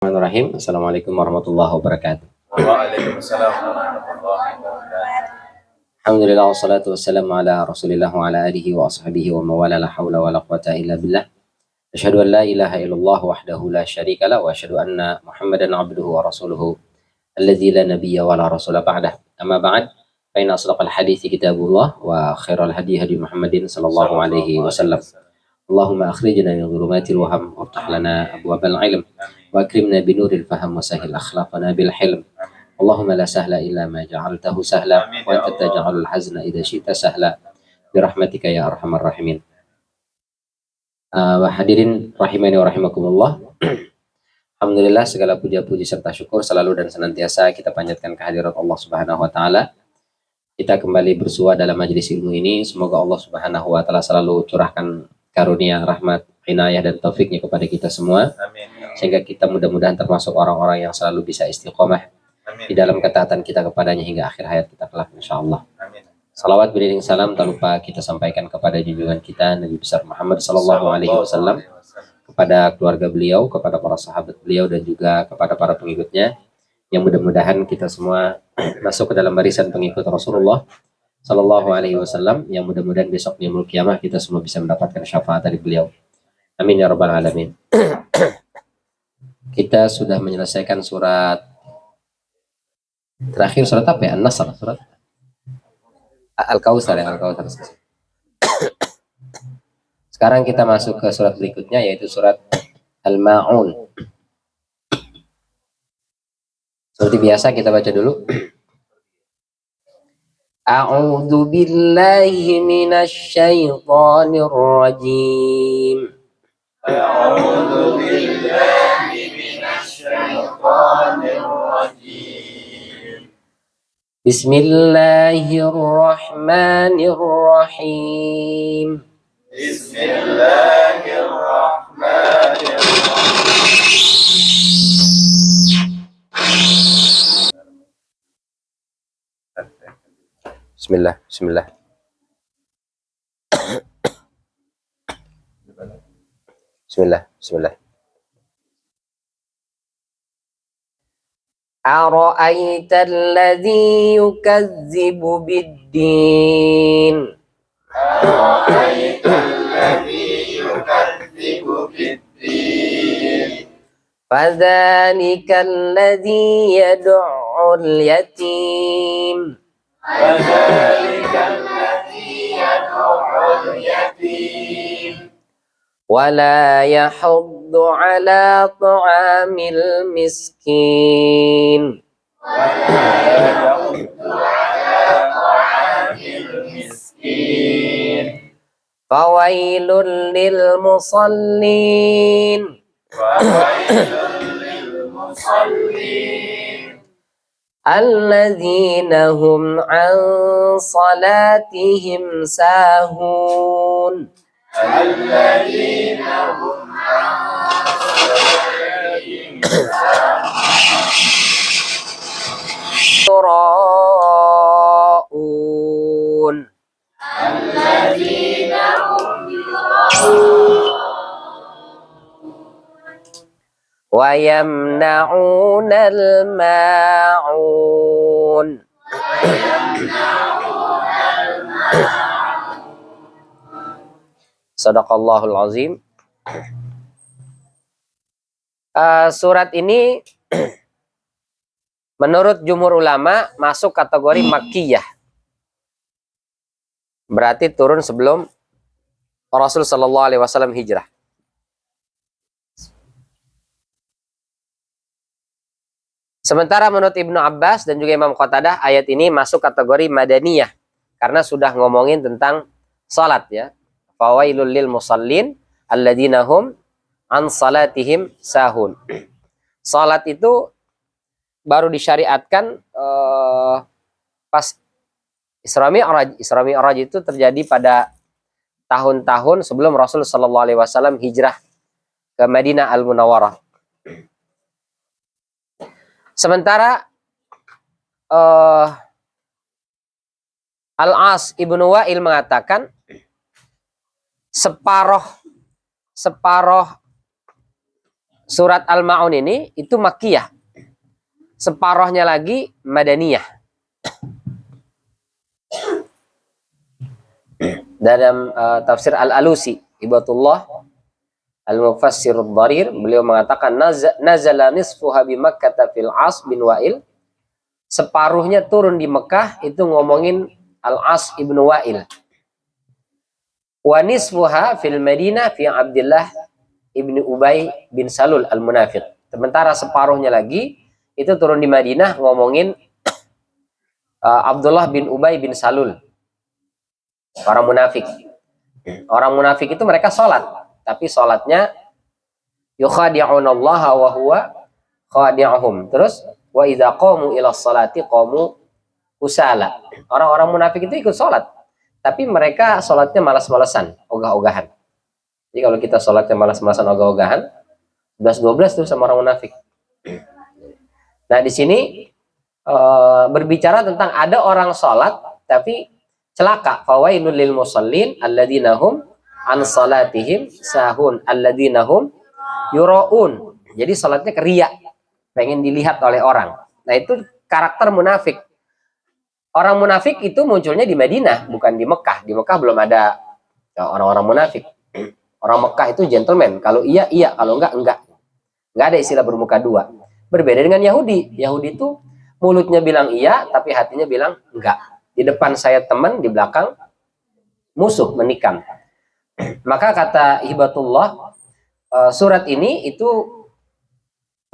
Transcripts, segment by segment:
Bismillahirrahmanirrahim. Assalamualaikum warahmatullahi wabarakatuh. Waalaikumsalam warahmatullahi wabarakatuh. Alhamdulillah wassalatu wassalamu ala Rasulillah wa ala alihi wa ashabihi wa mawala la haula wa la quwata illa billah. Asyhadu an la ilaha illallah wahdahu la syarika la wa asyhadu anna Muhammadan abduhu wa rasuluhu alladzi la nabiyya wa la rasula ba'dah. Amma ba'd. Fa inna asdaqal hadithi kitabullah wa khairal hadi hadi Muhammadin sallallahu alaihi wasallam. Allahumma akhrijna min dhulumatil waham waftah lana abwabal ilm wa akrimna binuril faham wa sahil akhlaqana bil hilm. Allahumma la sahla illa ma ja'altahu sahla wa anta taj'alul hazna idza syi'ta sahla birahmatika ya arhamar rahimin. Hadirin rahimani wa rahimakumullah. Alhamdulillah segala puja-puji serta syukur selalu dan senantiasa kita panjatkan kehadirat Allah Subhanahu wa taala. Kita kembali bersua dalam majelis ilmu ini. Semoga Allah Subhanahu wa taala selalu curahkan karunia, rahmat, inayah dan taufiknya kepada kita semua. Amin. Sehingga kita mudah-mudahan termasuk orang-orang yang selalu bisa istiqomah di dalam ketaatan kita kepadanya hingga akhir hayat kita kelak insyaallah. Amin. Salawat beriring salam tak lupa kita sampaikan kepada junjungan kita Nabi besar Muhammad sallallahu alaihi wasallam, kepada keluarga beliau, kepada para sahabat beliau dan juga kepada para pengikutnya, yang mudah-mudahan kita semua masuk ke dalam barisan pengikut Rasulullah sallallahu alaihi wasallam, yang mudah-mudahan besok di yaumul kiamah kita semua bisa mendapatkan syafaat dari beliau. Amin ya rabbal alamin. Kita sudah menyelesaikan surat terakhir, surat apa ya? An-Nasr, surat Al-Kautsar ya, Al-Kautsar. Sekarang kita masuk ke surat berikutnya yaitu surat Al-Ma'un. Seperti biasa kita baca dulu. A'udzu billahi minasy syaithanir rajim. A'udzu billahi minasy syaithanir rajim. Bismillahirrahmanirrahim. Bismillah, bismillah. Bismillah, bismillah. Ara'aita alladhi yukazzibu bid-din. Ara'aita alladhi yukazzibu bid-din. Fadhalika alladhi yad'ul yatim. Fadhalika alladhi yad'ul yatim. ولا يحض على طعام المسكين ولا يحض على طعام المسكين. فويل للمصلين فويل للمصلين. الذين هم عن صلاتهم ساهون الذين هم عن صلاتهم يراءون الذين هم ويمنعون الماعون. Sadaqallahul azim. Surat ini menurut jumhur ulama masuk kategori makkiyah. Berarti turun sebelum Rasul sallallahu alaihi wasallam hijrah. Sementara menurut Ibnu Abbas dan juga Imam Qatadah, ayat ini masuk kategori madaniyah karena sudah ngomongin tentang salat ya. Fawailul lil musallin alladzina hum an salatihim sahun. Salat itu baru disyariatkan pas Isra Mi'raj. Isra Mi'raj itu terjadi pada tahun-tahun sebelum Rasul sallallahu alaihi wasallam hijrah ke Madinah Al-Munawwarah. Sementara Al-As Ibnu Wa'il mengatakan separoh surat Al-Ma'un ini itu Makkiyah. Separohnya lagi Madaniyah. Dalam tafsir Al-Alusi, Ibatullah Al-Mufassirud Dharir, beliau mengatakan nazala nisfuha bi Makkah fil As bin Wa'il. Separuhnya turun di Mekah itu ngomongin Al-As ibnu Wa'il. Wa nisfuha fil Madinah fi Abdullah ibnu Ubay bin Salul al-Munafiq. Sementara separuhnya lagi itu turun di Madinah ngomongin Abdullah bin Ubay bin Salul, orang munafik. Orang munafik itu mereka sholat, tapi sholatnya yukhadi'unallaha wa huwa khadi'uhum. Terus wa idza qamu ila sholati qamu kusala. Orang-orang munafik itu ikut sholat, tapi mereka sholatnya malas-malasan, ogah-ogahan. Jadi kalau kita sholatnya malas-malasan, ogah-ogahan, 11-12 tuh sama orang munafik. Nah di sini berbicara tentang ada orang sholat tapi celaka. Fawailul lil musallin alladzina hum an salatihim sahun alladzina hum yuraun. Jadi sholatnya keria, pengen dilihat oleh orang. Nah itu karakter munafik. Orang munafik itu munculnya di Madinah, bukan di Mekah. Di Mekah belum ada orang-orang munafik. Orang Mekah itu gentleman. Kalau iya, iya. Kalau enggak, enggak. Enggak ada istilah bermuka dua. Berbeda dengan Yahudi. Yahudi itu mulutnya bilang iya, tapi hatinya bilang enggak. Di depan saya teman, di belakang musuh, menikam. Maka kata Hibatullah, surat ini itu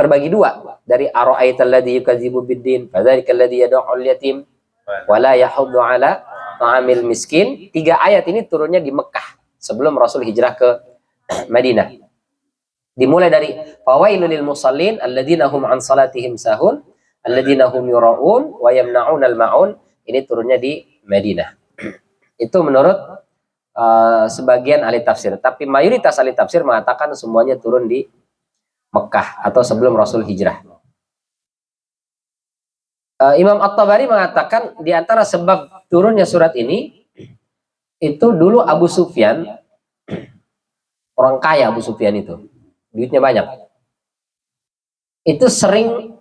terbagi dua. Dari ara'aital ladzi yukadzibu biddin, fadzalikal ladzi yad'ul yatim wala yahuddu ala ta'amil miskin. 3 ayat ini turunnya di Mekah sebelum Rasul hijrah ke Madinah. Dimulai dari fawailul lil musallin alladzina hum an salatihim sahun alladzina hum yuraun wa yamna'unal ma'un. Ini turunnya di Madinah. Itu menurut sebagian ahli tafsir, tapi mayoritas ahli tafsir mengatakan semuanya turun di Mekah atau sebelum Rasul hijrah. Imam At-Tabari mengatakan di antara sebab turunnya surat ini itu dulu Abu Sufyan, orang kaya Abu Sufyan itu, duitnya banyak. Itu sering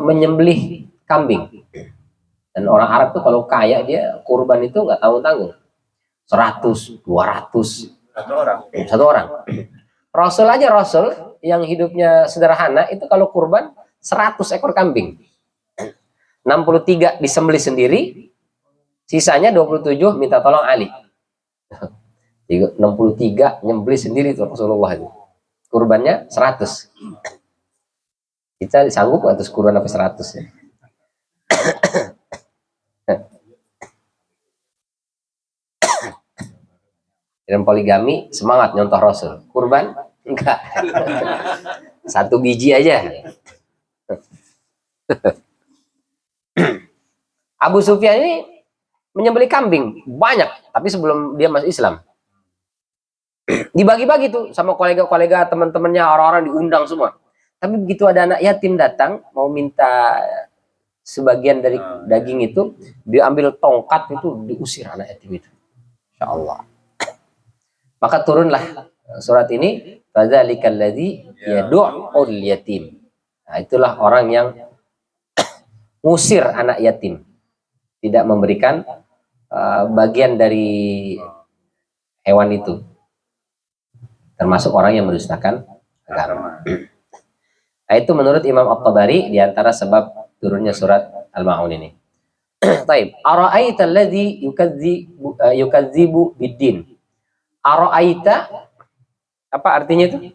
menyembelih kambing. Dan orang Arab tuh kalau kaya dia kurban itu nggak tanggung-tanggung. 100, 200 satu orang. Rasul aja, Rasul yang hidupnya sederhana itu kalau kurban 100 ekor kambing. 63 disembelih sendiri, sisanya 27 minta tolong Ali. 63 nyembelih sendiri itu Rasulullah itu. Kurbannya 100. Kita sanggup atas kurban apa 100 ya. Dan poligami semangat nyontoh Rasul. Kurban enggak. 1 biji aja. Abu Sufyan ini menyembelih kambing banyak, tapi sebelum dia masuk Islam. Dibagi-bagi tuh sama kolega-kolega, teman-temannya, orang-orang diundang semua. Tapi begitu ada anak yatim datang mau minta sebagian dari daging itu, diambil tongkat itu diusir anak yatim itu. Insyaallah. Maka turunlah surat ini, fadzalikal ladzi yad'ul yatim. Nah, itulah orang yang ngusir anak yatim, tidak memberikan bagian dari hewan itu, termasuk orang yang mendustakan agama. Nah, itu menurut Imam At-Tabari diantara sebab turunnya surat Al-Ma'un ini. Taib. Ara'aita alladzi yukadzibu biddin. Ara'aita apa artinya itu?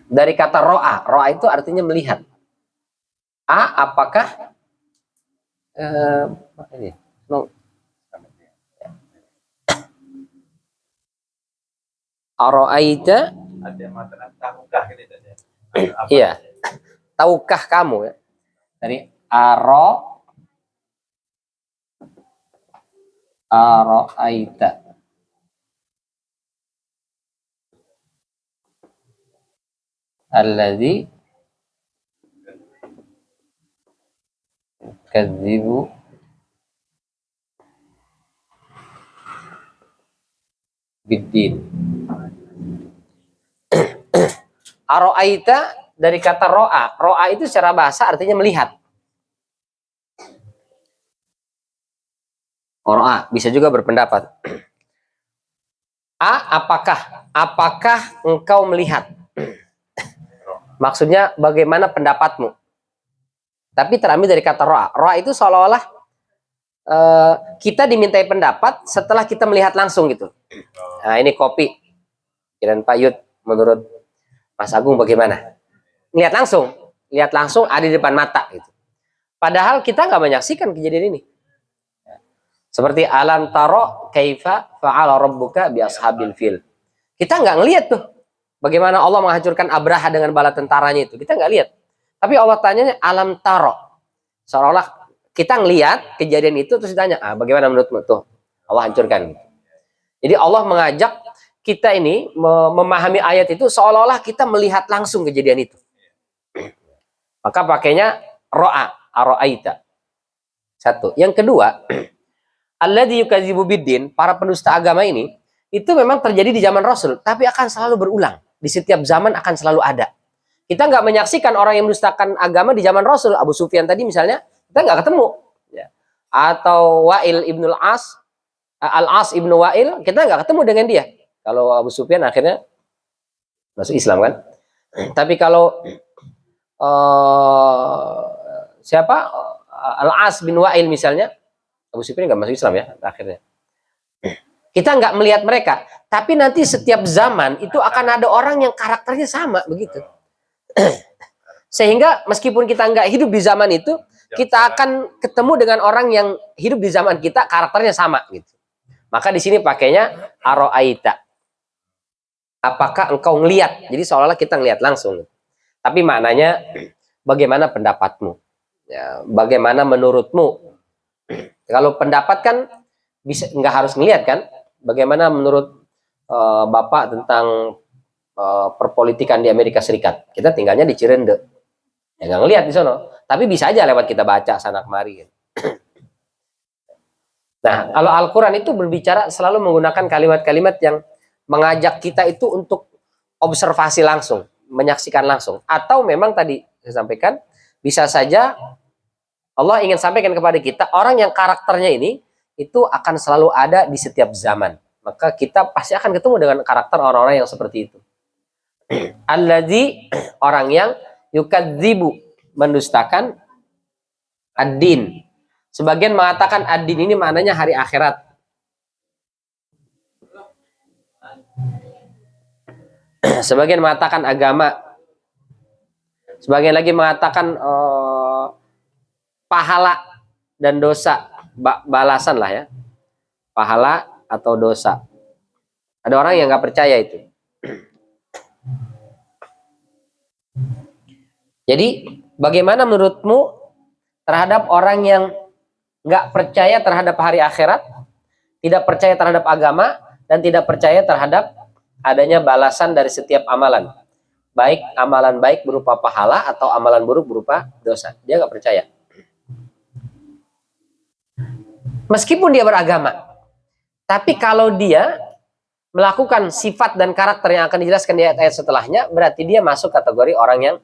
Dari kata ro'a. Ro'a itu artinya melihat. Apakah ini? No. Ara'aita, iya, tahukah kamu ya? Dari ara'aita. Alladzi kadzibu biddin. Aro'aita dari kata ro'a. Ro'a itu secara bahasa artinya melihat. Ro'a bisa juga berpendapat. Apakah engkau melihat? Maksudnya bagaimana pendapatmu? Tapi terambil dari kata ro'a. Ro'a itu seolah-olah kita dimintai pendapat setelah kita melihat langsung gitu. Nah ini kopi. Kirain Pak Yud, menurut Mas Agung bagaimana? Lihat langsung ada di depan mata gitu. Padahal kita nggak menyaksikan kejadian ini. Seperti alam taro kaifa fa'ala rabbuka bi ashabil fil. Kita nggak ngelihat tuh bagaimana Allah menghancurkan Abraha dengan bala tentaranya itu. Kita nggak lihat. Tapi Allah tanyanya alam taro. Seolah-olah kita ngelihat kejadian itu terus ditanya, bagaimana menurutmu tuh? Allah hancurkan. Jadi Allah mengajak kita ini memahami ayat itu seolah-olah kita melihat langsung kejadian itu. Maka pakainya ro'a, aro'aita. Satu. Yang kedua, alladzi yukadzibu biddin, para pendusta agama ini, itu memang terjadi di zaman Rasul, tapi akan selalu berulang. Di setiap zaman akan selalu ada. Kita nggak menyaksikan orang yang mendustakan agama di zaman Rasul. Abu Sufyan tadi misalnya, kita nggak ketemu. Ya. Atau Wa'il ibnul As, Al-As ibnu Wa'il, kita nggak ketemu dengan dia. Kalau Abu Sufyan akhirnya masuk Islam kan. Tapi kalau siapa? Al-As bin Wa'il misalnya, Abu Sufyan nggak masuk Islam ya akhirnya. Kita nggak melihat mereka, tapi nanti setiap zaman itu akan ada orang yang karakternya sama begitu. Sehingga meskipun kita nggak hidup di zaman itu, kita akan ketemu dengan orang yang hidup di zaman kita karakternya sama gitu. Maka di sini pakainya aro'aita. Apakah engkau ngelihat? Jadi seolah-olah kita ngelihat langsung. Tapi maknanya bagaimana pendapatmu? Ya, bagaimana menurutmu? Kalau pendapat kan bisa nggak harus ngelihat kan? Bagaimana menurut Bapak tentang perpolitikan di Amerika Serikat? Kita tinggalnya di Cirende, ya nggak ngelihat di sono. Tapi bisa aja lewat kita baca sana kemari. Nah, kalau Al-Quran itu berbicara selalu menggunakan kalimat-kalimat yang mengajak kita itu untuk observasi langsung, menyaksikan langsung. Atau memang tadi saya sampaikan, bisa saja Allah ingin sampaikan kepada kita, orang yang karakternya ini itu akan selalu ada di setiap zaman. Maka kita pasti akan ketemu dengan karakter orang-orang yang seperti itu. Alladzi, orang yang yukadzibu, mendustakan ad-din. Sebagian mengatakan ad-din ini maknanya hari akhirat. Sebagian mengatakan agama. Sebagian lagi mengatakan pahala dan dosa, balasan lah ya, pahala atau dosa. Ada orang yang nggak percaya itu. Jadi bagaimana menurutmu terhadap orang yang nggak percaya terhadap hari akhirat, tidak percaya terhadap agama, dan tidak percaya terhadap adanya balasan dari setiap amalan, baik amalan baik berupa pahala atau amalan buruk berupa dosa? Dia nggak percaya. Meskipun dia beragama, tapi kalau dia melakukan sifat dan karakter yang akan dijelaskan di ayat-ayat setelahnya, berarti dia masuk kategori orang yang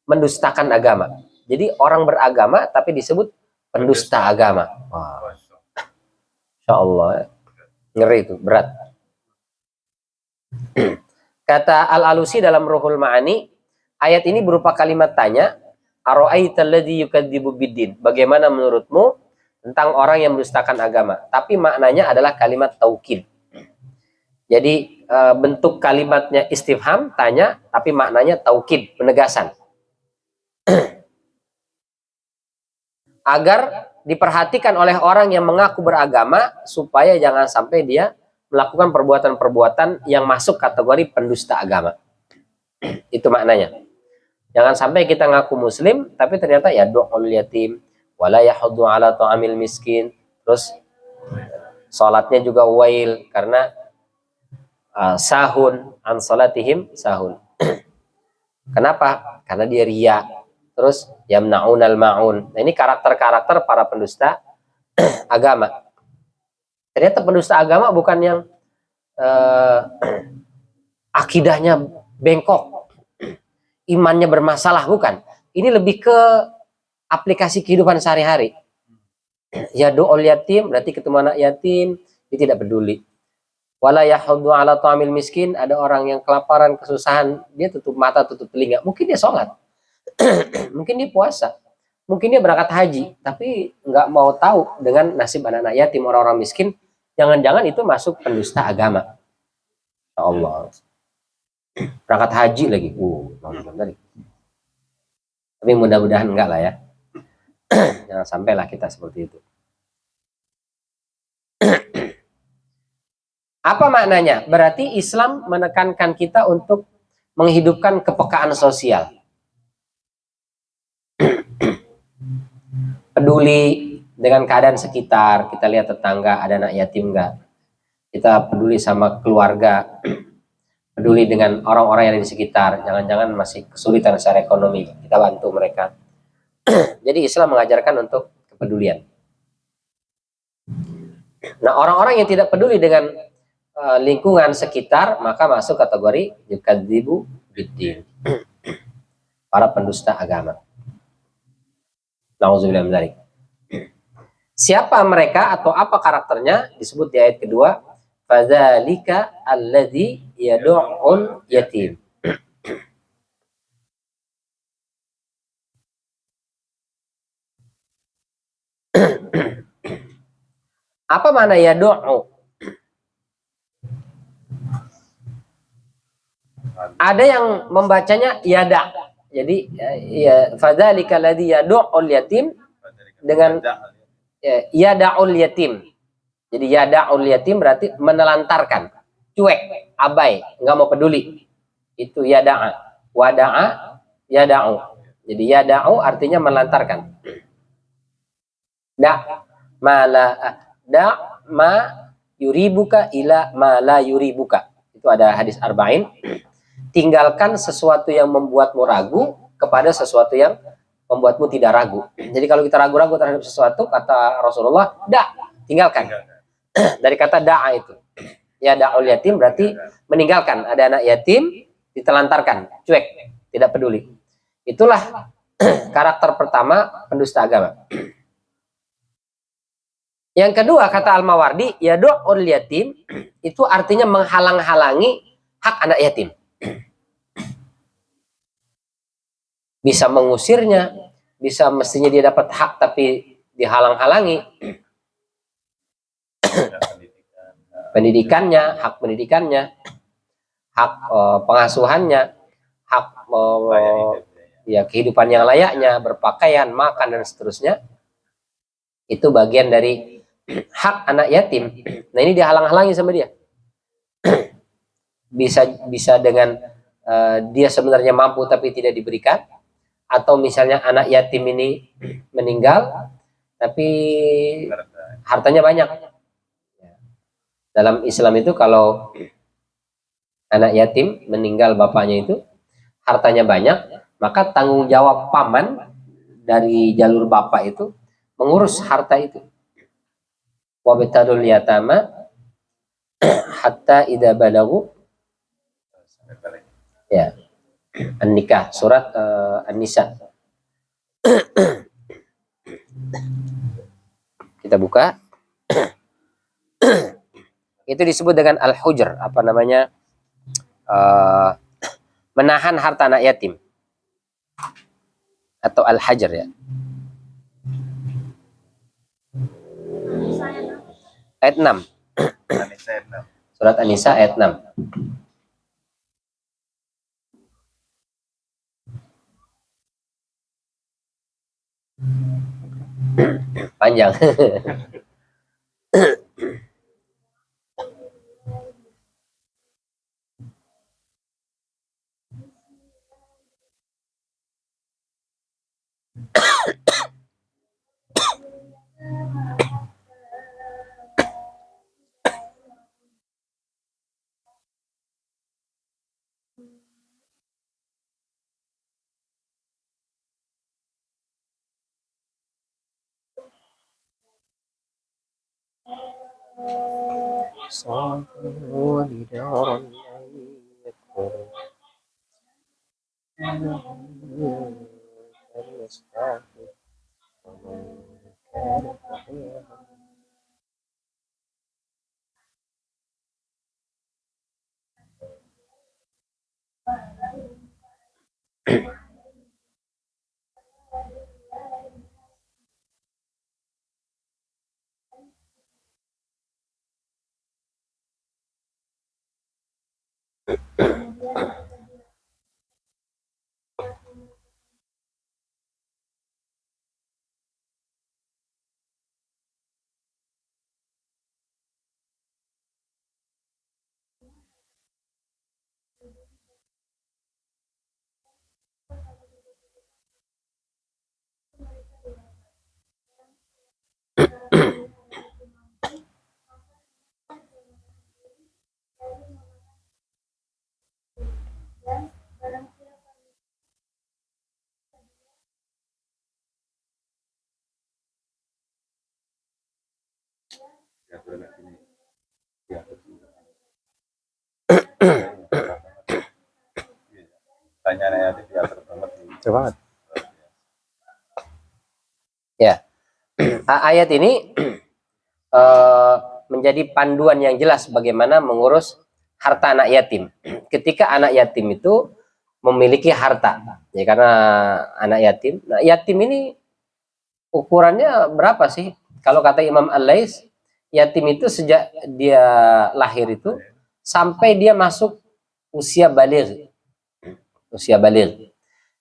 mendustakan agama. Jadi orang beragama tapi disebut pendusta agama. Wah. Insya Allah, ngeri itu, berat. Kata Al-Alusi dalam Ruhul Ma'ani, ayat ini berupa kalimat tanya, aro'aital ladzi yukadzibu biddin. Bagaimana menurutmu tentang orang yang mendustakan agama? Tapi maknanya adalah kalimat taukid. Jadi bentuk kalimatnya istifham, tanya, tapi maknanya taukid, penegasan. Agar diperhatikan oleh orang yang mengaku beragama supaya jangan sampai dia melakukan perbuatan-perbuatan yang masuk kategori pendusta agama. Itu maknanya. Jangan sampai kita ngaku muslim tapi ternyata ya du'ul yatim wala yahuddu ala ta'amil miskin, terus salatnya juga wail karena sahun an salatihim sahun. Kenapa? Karena dia riya. Terus yamna'unal ma'un. Nah, ini karakter-karakter para pendusta agama. Ternyata pendusta agama bukan yang akidahnya bengkok, imannya bermasalah, bukan. Ini lebih ke aplikasi kehidupan sehari-hari. Ya do'ol yatim, berarti ketemu anak yatim, dia tidak peduli. Wala yahuddu ala ta'amil miskin, ada orang yang kelaparan, kesusahan, dia tutup mata, tutup telinga. Mungkin dia sholat, mungkin dia puasa, mungkin dia berangkat haji, tapi nggak mau tahu dengan nasib anak-anak yatim, orang-orang miskin. Jangan-jangan itu masuk pendusta agama. Ya Allah. Berangkat haji lagi. Tapi mudah-mudahan enggak lah ya. Jangan sampailah kita seperti itu. Apa maknanya? Berarti Islam menekankan kita untuk menghidupkan kepekaan sosial. Peduli dengan keadaan sekitar. Kita lihat tetangga ada anak yatim enggak. Kita peduli sama keluarga. Peduli dengan orang-orang yang ada di sekitar. Jangan-jangan masih kesulitan secara ekonomi. Kita bantu mereka. Jadi Islam mengajarkan untuk kepedulian. Nah, orang-orang yang tidak peduli dengan lingkungan sekitar, maka masuk kategori yukadzibu biddin. Para pendusta agama. Nauzubillah min dzalik. Siapa mereka atau apa karakternya? Disebut di ayat kedua, fadzalika alladzi yad'ul yatim. Apa makna yad'u? Ada yang membacanya yada. Jadi ya fadzalika alladzi yad'ul yatim dengan yada'ul yatim. Jadi yada'ul yatim berarti menelantarkan, cuek, abai, nggak mau peduli. Itu yada'a. Wada'a, yada'u. Jadi yada'u artinya menelantarkan. Ma yuribuka ila ma la yuribuka. Itu ada hadis arba'in. Tinggalkan sesuatu yang membuatmu ragu kepada sesuatu yang membuatmu tidak ragu. Jadi kalau kita ragu-ragu terhadap sesuatu, kata Rasulullah, tinggalkan. Dari kata da'a itu. Ya da'ul yatim berarti meninggalkan. Ada anak yatim, ditelantarkan, cuek, tidak peduli. Itulah karakter pertama pendusta agama. Yang kedua, kata Al-Mawardi, ya da'ul yatim, itu artinya menghalang-halangi hak anak yatim. Bisa mengusirnya, bisa mestinya dia dapat hak tapi dihalang-halangi. Pendidikannya, hak pengasuhannya, hak ya kehidupan yang layaknya, berpakaian, makan dan seterusnya. Itu bagian dari hak anak yatim. Nah, ini dihalang-halangi sama dia. Bisa dengan dia sebenarnya mampu tapi tidak diberikan, atau misalnya anak yatim ini meninggal tapi hartanya banyak. Dalam Islam itu kalau anak yatim meninggal bapaknya itu hartanya banyak, maka tanggung jawab paman dari jalur bapak itu mengurus harta itu. Wabtadul yatama hatta idza balagu ya An-Nikah, surat An-Nisa. Kita buka. Itu disebut dengan al-hujr, apa namanya? Menahan harta anak yatim. Atau al-hajar ya. Ayat 6. Surat An-Nisa ayat 6. Panjang. Banget. Ya, ayat ini menjadi panduan yang jelas bagaimana mengurus harta anak yatim. Ketika anak yatim itu memiliki harta, ya karena anak yatim. Nah, yatim ini ukurannya berapa sih? Kalau kata Imam Al-Lais, yatim itu sejak dia lahir itu sampai dia masuk usia baligh. Usia baligh.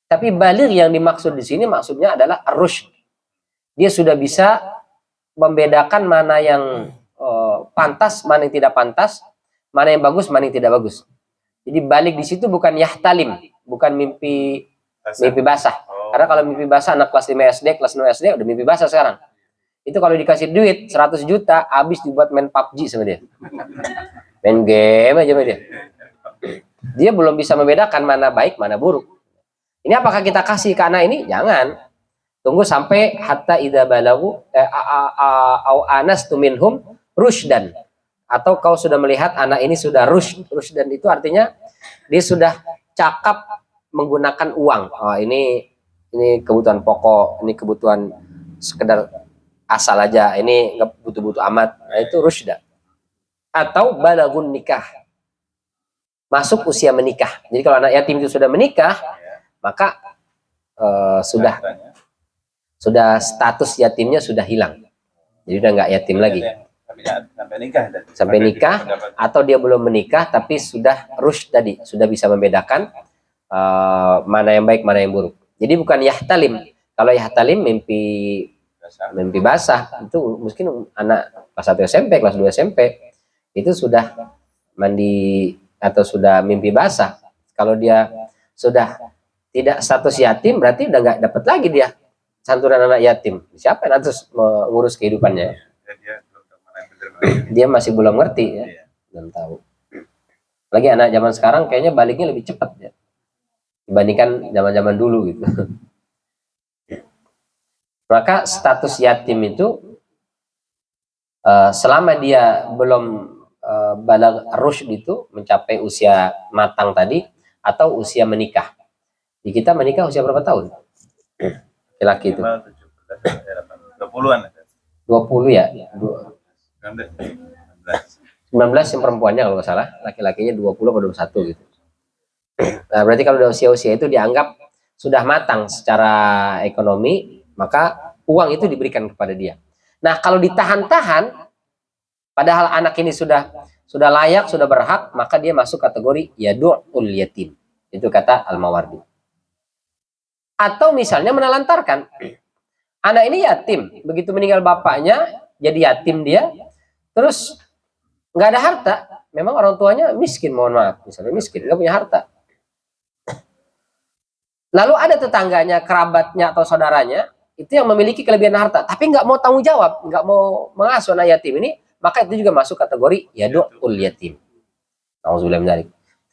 Tapi baligh yang dimaksud di sini maksudnya adalah ar-rusyd. Dia sudah bisa membedakan mana yang pantas, mana yang tidak pantas, mana yang bagus, mana yang tidak bagus. Jadi balik di situ bukan yahtalim, bukan mimpi basah. Karena kalau mimpi basah anak kelas 5 SD, kelas 6 SD udah mimpi basah sekarang. Itu kalau dikasih duit 100 juta habis dibuat main PUBG sama dia. Main game aja sama dia. Dia belum bisa membedakan mana baik, mana buruk. Ini apakah kita kasih ke anak ini? Jangan. Tunggu sampai hatta idza balagu au anastu minhum rusydan. Atau kau sudah melihat anak ini sudah rusydan itu artinya dia sudah cakap menggunakan uang. Oh, ini kebutuhan pokok, ini kebutuhan sekedar asal aja, ini nggak butuh-butuh amat. Nah, itu rusyda. Atau balagun nikah. Masuk usia menikah. Jadi kalau anak yatim itu sudah menikah, maka sudah status yatimnya sudah hilang. Jadi udah nggak yatim lagi. Sampai nikah atau dia belum menikah tapi sudah rusyd tadi, sudah bisa membedakan mana yang baik, mana yang buruk. Jadi bukan yahtalim. Kalau yahtalim mimpi basah itu mungkin anak kelas 1 SMP, kelas 2 SMP itu sudah mandi atau sudah mimpi basah. Kalau dia sudah tidak status yatim berarti udah nggak dapat lagi dia santunan anak yatim. Siapa yang harus mengurus kehidupannya? Dia masih belum ngerti ya, belum tahu. Lagi anak zaman sekarang kayaknya baliknya lebih cepat ya dibandingkan zaman-zaman dulu gitu. Maka status yatim itu selama dia belum baligh rusyd itu mencapai usia matang tadi atau usia menikah. Di kita menikah usia berapa tahun? Laki itu 20-an. 20 ya? 19 yang perempuannya kalau nggak salah, laki-lakinya 20 atau 21 gitu. Nah, berarti kalau udah usia-usia itu dianggap sudah matang secara ekonomi, maka uang itu diberikan kepada dia. Nah, kalau ditahan-tahan, padahal anak ini sudah layak, sudah berhak, maka dia masuk kategori yadu'ul yatim. Itu kata Al-Mawardi. Atau misalnya menelantarkan. Anak ini yatim, begitu meninggal bapaknya, jadi yatim dia, terus nggak ada harta. Memang orang tuanya miskin, mohon maaf, misalnya miskin, nggak punya harta. Lalu ada tetangganya, kerabatnya atau saudaranya itu yang memiliki kelebihan harta, tapi nggak mau tanggung jawab, nggak mau mengasuh anak yatim ini, maka itu juga masuk kategori yadu'ul yatim. Nauzubillah min dzalik.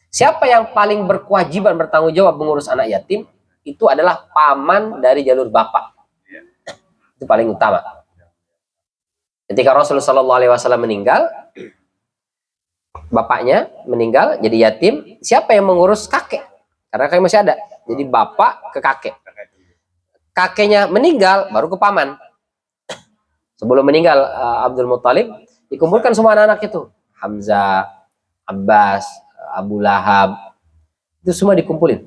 Siapa yang paling berkewajiban bertanggung jawab mengurus anak yatim? Itu adalah paman dari jalur bapak. Itu paling utama. Ketika Rasulullah SAW meninggal, bapaknya meninggal jadi yatim, siapa yang mengurus kakek? karena kakek masih ada. Jadi bapak ke kakek. Kakeknya meninggal, baru ke paman. Sebelum meninggal Abdul Muthalib, dikumpulkan semua anak-anak itu. Hamzah, Abbas, Abu Lahab, itu semua dikumpulin.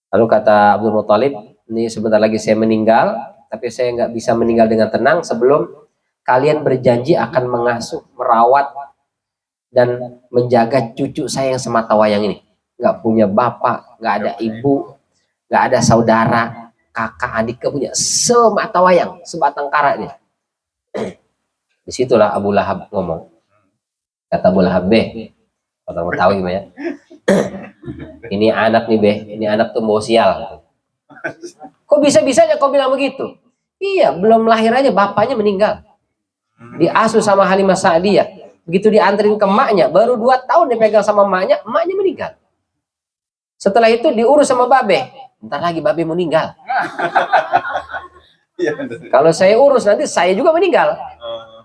Lalu kata Abdul Muthalib, ini sebentar lagi saya meninggal, tapi saya nggak bisa meninggal dengan tenang sebelum kalian berjanji akan mengasuh, merawat, dan menjaga cucu saya yang semata wayang ini. Nggak punya bapak, nggak ada ibu, nggak ada saudara, kakak, adik, punya semata wayang, sebatang kara dia. Disitulah Abu Lahab ngomong. Kata Abu Lahab, kalau mau tahu gimana ya. Ini anak nih ini anak tuh mau sial. Kok bisa-bisanya kau bilang begitu? Iya, belum lahir aja bapaknya meninggal. Diasuh sama Halimah Sa'diyah. Begitu dianterin ke emaknya, baru 2 tahun dipegang sama emaknya meninggal. Setelah itu diurus sama babe. Bentar lagi babe meninggal. Kalau saya urus nanti saya juga meninggal.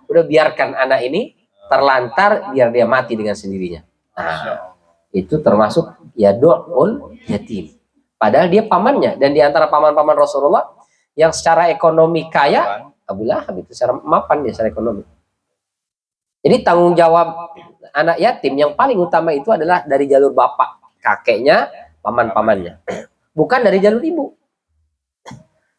Udah biarkan anak ini terlantar biar dia mati dengan sendirinya. Nah, itu termasuk yadu'ul yatim. Padahal dia pamannya, dan diantara paman-paman Rasulullah yang secara ekonomi kaya, Abu Lahab itu secara mapan dia secara ekonomi. Jadi tanggung jawab anak yatim yang paling utama itu adalah dari jalur bapak, kakeknya, paman-pamannya, bukan dari jalur ibu.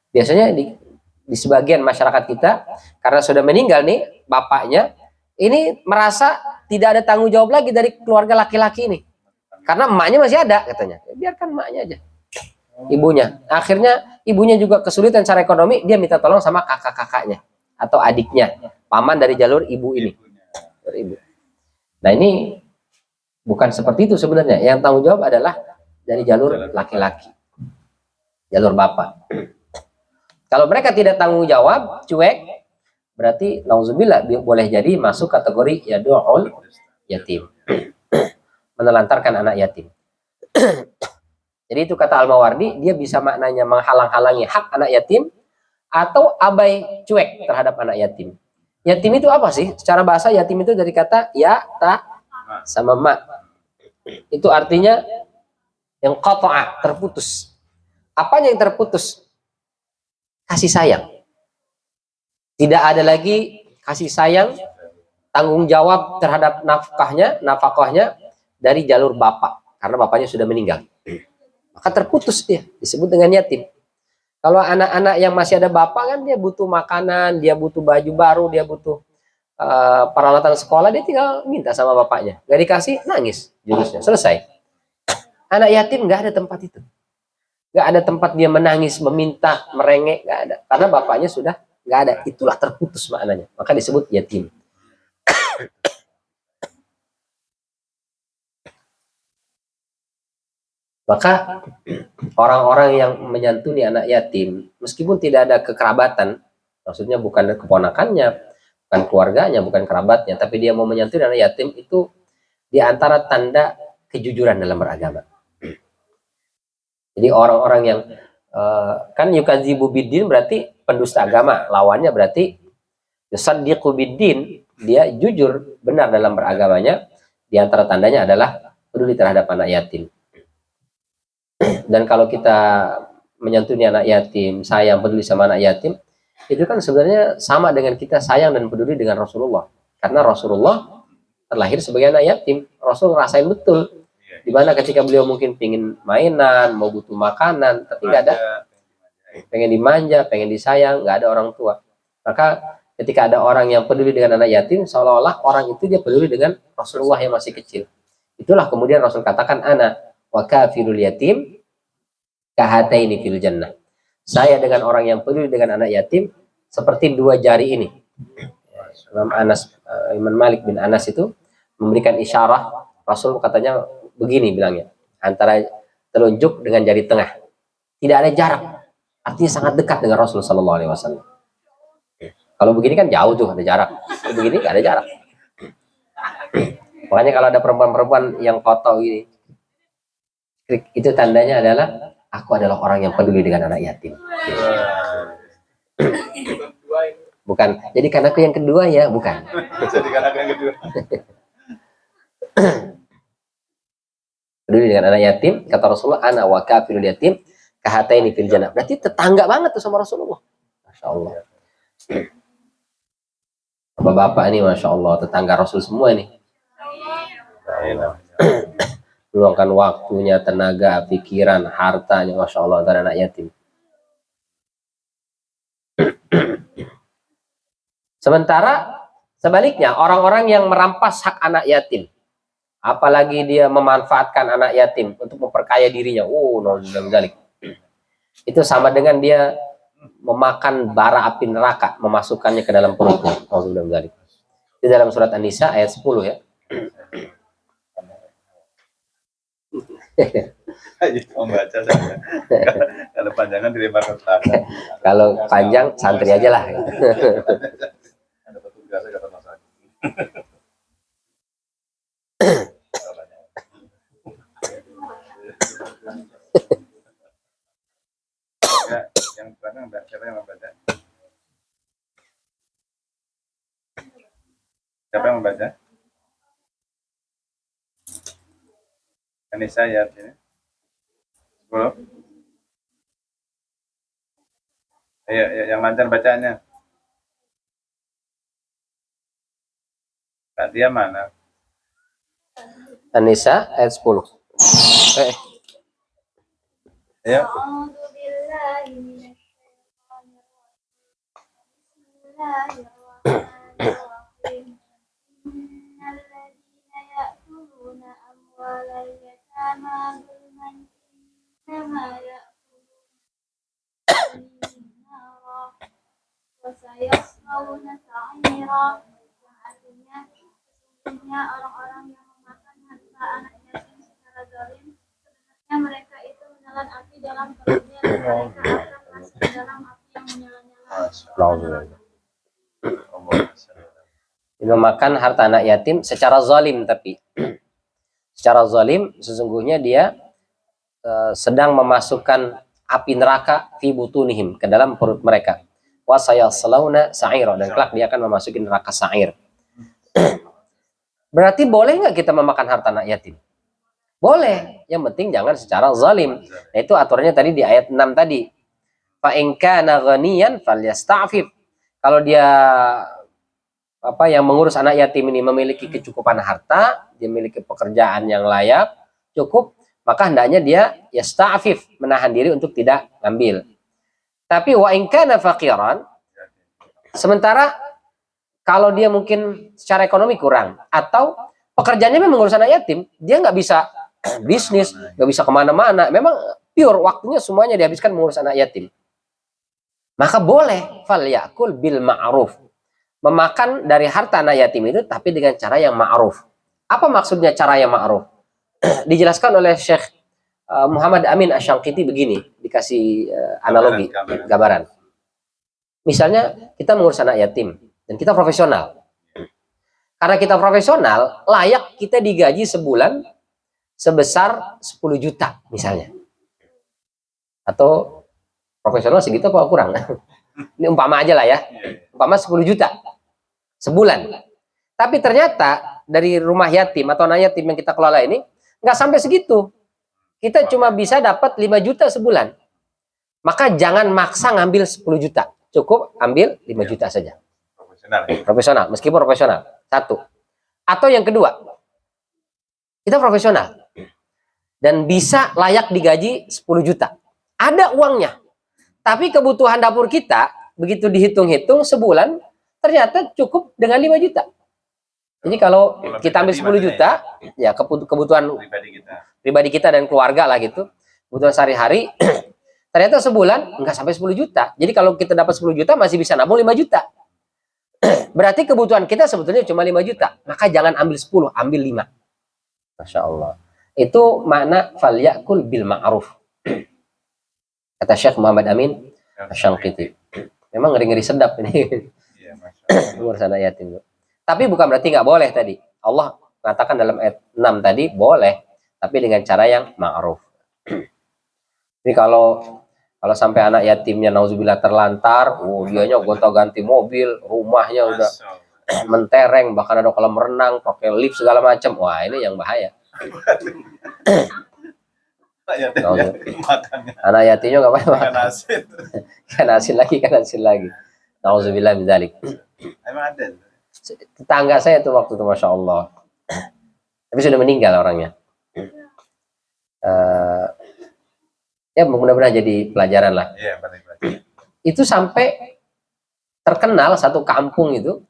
Biasanya di sebagian masyarakat kita, karena sudah meninggal nih bapaknya, ini merasa tidak ada tanggung jawab lagi dari keluarga laki-laki ini, karena emaknya masih ada katanya. Biarkan emaknya aja, ibunya. Akhirnya ibunya juga kesulitan secara ekonomi, dia minta tolong sama kakak-kakaknya atau adiknya, paman dari jalur ibu ini. Ibu. Nah ini bukan seperti itu sebenarnya. Yang tanggung jawab adalah dari jalur laki-laki, jalur bapak. Kalau mereka tidak tanggung jawab, cuek, berarti nauzubillah boleh jadi masuk kategori yadu'ul yatim, menelantarkan anak yatim. Jadi itu kata Al-Mawardi, dia bisa maknanya menghalang-halangi hak anak yatim atau abai, cuek terhadap anak yatim. Yatim itu apa sih? Secara bahasa yatim itu dari kata ya, ta, sama ma. Itu artinya yang qata'a, terputus. Apanya yang terputus? Kasih sayang. Tidak ada lagi kasih sayang, tanggung jawab terhadap nafkahnya dari jalur bapak, karena bapaknya sudah meninggal. Maka terputus dia, disebut dengan yatim. Kalau anak-anak yang masih ada bapak kan dia butuh makanan, dia butuh baju baru, dia butuh peralatan sekolah, dia tinggal minta sama bapaknya. Gak dikasih, nangis jurusnya, selesai. Anak yatim nggak ada tempat itu. Nggak ada tempat dia menangis, meminta, merengek, nggak ada. Karena bapaknya sudah nggak ada. Itulah terputus maknanya. Maka disebut yatim. Maka orang-orang yang menyantuni anak yatim, meskipun tidak ada kekerabatan, maksudnya bukan keponakannya, bukan keluarganya, bukan kerabatnya, tapi dia mau menyantuni anak yatim, itu diantara tanda kejujuran dalam beragama. Jadi orang-orang yang kan yukadzibu biddin berarti pendusta agama, lawannya berarti yusaddiqu biddin, dia jujur benar dalam beragamanya. Diantara tandanya adalah peduli terhadap anak yatim. Dan kalau kita menyantuni anak yatim, sayang, peduli sama anak yatim, itu kan sebenarnya sama dengan kita sayang dan peduli dengan Rasulullah. Karena Rasulullah terlahir sebagai anak yatim. Rasul ngerasain betul dimana ketika beliau mungkin pingin mainan, mau butuh makanan, tapi nggak ada, pengen dimanja, pengen disayang, nggak ada orang tua. Maka ketika ada orang yang peduli dengan anak yatim, seolah-olah orang itu dia peduli dengan Rasulullah yang masih kecil. Itulah kemudian Rasul katakan, ana wa kafirul yatim kahataini fil jannah. Saya dengan orang yang peduli dengan anak yatim seperti 2 jari ini. Imam Malik bin Anas itu memberikan isyarah, Rasul katanya begini bilangnya, antara telunjuk dengan jari tengah. Tidak ada jarak. Artinya sangat dekat dengan Rasul sallallahu alaihi wasallam. Kalau begini kan jauh tuh, ada jarak. Kalau begini nggak ada jarak. Makanya kalau ada perempuan-perempuan yang kotor ini, itu tandanya adalah aku adalah orang yang peduli dengan anak yatim. Bukan, jadi karena aku yang kedua ya, bukan. Jadi karena aku yang kedua. Peduli dengan anak yatim, kata Rasulullah, ana wa kafilul yatim kahataini fil jannah. Berarti tetangga banget tuh sama Rasulullah. Masya Allah. Bapak-bapak ini Masya Allah, tetangga Rasul semua ini. Meluangkan waktunya, tenaga, pikiran, hartanya, Masya Allah, dari anak yatim. Sementara sebaliknya, orang-orang yang merampas hak anak yatim, apalagi dia memanfaatkan anak yatim untuk memperkaya dirinya, itu sama dengan dia memakan bara api neraka, memasukkannya ke dalam perutnya. Di dalam surat An-Nisa ayat 10 ya. Membaca saja. Kalau panjangan dilempar ke belakang. Kalau panjang santri aja lah. Ada petugasnya kata Mas Agus. Ya, yang belakang siapa yang membaca? Siapa yang membaca? Anissa ya ini. 10. Ayo, yang lancar bacaannya. Kak dia mana? An-Nisa ayat 10. Ayo. Artinya orang-orang yang memakan harta anak yatim secara zalim, sebenarnya mereka itu menelan api dalam perutnya dan mereka akan masuk ke dalam api yang menyala-nyala. Memakan harta anak yatim secara zalim, tapi secara zalim sesungguhnya dia sedang memasukkan api neraka fi butunihim, ke dalam perut mereka. Wa sayaslawna sa'ira, dan kelak dia akan memasuki neraka sa'ir. Berarti boleh nggak kita memakan harta anak yatim? Boleh, yang penting jangan secara zalim. Nah, itu aturannya tadi di ayat 6 tadi. Fa in kana ghaniyan falyasta'fif. Kalau dia yang mengurus anak yatim ini memiliki kecukupan harta, dia memiliki pekerjaan yang layak, cukup, maka hendaknya dia yasta'fif, menahan diri untuk tidak ngambil. Tapi wa in kana faqiran, sementara kalau dia mungkin secara ekonomi kurang, atau pekerjaannya memang ngurus anak yatim, dia nggak bisa bisnis, nggak bisa kemana-mana, memang pure waktunya semuanya dihabiskan mengurus anak yatim, maka boleh fal yakul bil ma'ruf, memakan dari harta anak yatim itu, tapi dengan cara yang ma'ruf. Apa maksudnya cara yang ma'ruf? Dijelaskan oleh Syekh Muhammad Amin Asy-Syanqiti begini, dikasih analogi, gambaran. Misalnya kita mengurus anak yatim, dan kita profesional. Karena kita profesional, layak kita digaji sebulan sebesar 10 juta misalnya. Atau profesional segitu apa kurang? Ini umpama aja lah ya. Umpama 10 juta sebulan. Tapi ternyata dari rumah yatim atau anak yatim yang kita kelola ini nggak sampai segitu. Kita cuma bisa dapat 5 juta sebulan. Maka jangan maksa ngambil 10 juta. Cukup ambil 5 juta saja. Profesional, meskipun profesional. Satu. Atau yang kedua, kita profesional dan bisa layak digaji 10 juta. Ada uangnya. Tapi kebutuhan dapur kita, begitu dihitung-hitung sebulan, ternyata cukup dengan 5 juta. Jadi kalau kita ambil 10 juta, ya kebutuhan pribadi kita dan keluarga lah gitu, kebutuhan sehari-hari, ternyata sebulan nggak sampai 10 juta. Jadi kalau kita dapat 10 juta, masih bisa nabung 5 juta. Berarti kebutuhan kita sebetulnya cuma 5 juta. Maka jangan ambil 10, ambil 5. Masya Allah. Itu makna fal yakul bil ma'ruf. Kata Syekh Muhammad Amin Asy-Syanqiti. Memang ngeri-ngeri sedap ini. Ngurus anak yatim. Tapi bukan berarti nggak boleh tadi. Allah mengatakan dalam ayat 6 tadi, boleh. Tapi dengan cara yang ma'ruf. Jadi kalau sampai anak yatimnya nauzubillah terlantar, dianya gonta-ganti mobil, rumahnya udah mentereng, bahkan ada kolam renang, pakai lift segala macam. Wah, ini yang bahaya. Anak yatimnya nggak apa-apa. Ikan asin. Ikan asin lagi. Nauzubillah min dzalik. Emang ada. Tetangga saya tuh waktu itu, masya Allah. Tapi sudah meninggal orangnya. Ya mudah-mudahan jadi pelajaran lah. Iya, benar. Itu sampai terkenal satu kampung itu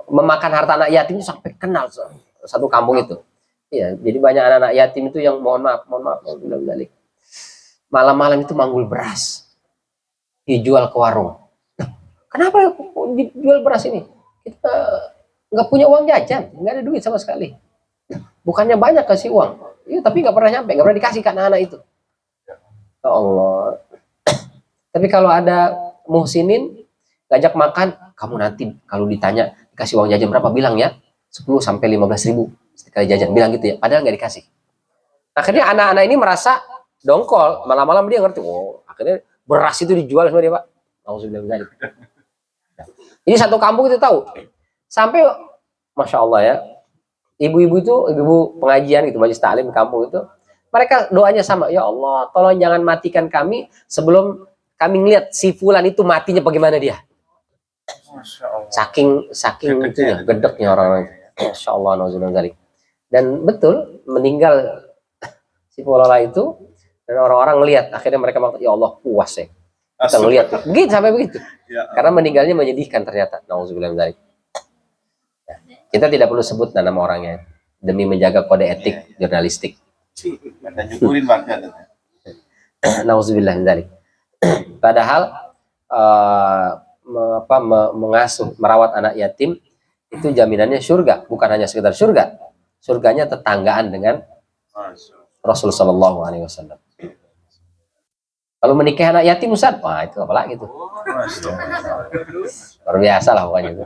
memakan harta anak yatim itu sampai kenal satu kampung itu. Iya, jadi banyak anak-anak yatim itu yang mohon maaf, malam-malam itu manggul beras dijual ke warung. Kenapa dijual beras ini? Kita nggak punya uang jajan, nggak ada duit sama sekali. Bukannya banyak kasih uang, iya, tapi nggak pernah nyampe, nggak pernah dikasih ke anak-anak itu. Ya Allah. Tapi kalau ada muhsinin ngajak makan, kamu nanti kalau ditanya dikasih uang jajan berapa, bilang ya 10 sampai 15.000 sekali jajan, bilang gitu ya. Padahal nggak dikasih. Akhirnya anak-anak ini merasa dongkol, malam-malam dia ngerti, oh akhirnya beras itu dijual sama dia, Pak. Alhamdulillah. Ini satu kampung itu tahu. Sampai masya Allah ya, ibu-ibu itu, ibu pengajian gitu, majelis taklim kampung itu, mereka doanya sama, ya Allah, tolong jangan matikan kami sebelum kami ngeliat si fulan itu matinya bagaimana dia. Saking itunya, gedeknya orang-orang. Masya Allah, nauzubillah. Dan betul meninggal si Polola itu, dan orang-orang ngelihat, akhirnya mereka mengatakan, ya Allah puas ya. Kita ngelihat, begitu sampai begitu. Ya. Karena meninggalnya menyedihkan ternyata. Nauzubillah. Kita tidak perlu sebut nama orangnya demi menjaga kode etik jurnalistik. Nauzubillah. Padahal mengasuh, merawat anak yatim itu jaminannya surga, bukan hanya sekedar surga. Surganya tetanggaan dengan Rasul sallallahu alaihi wasallam. Kalau menikah anak yatim, Ustaz, wah itu apa lagi tuh? Luar biasa lah pokoknya itu.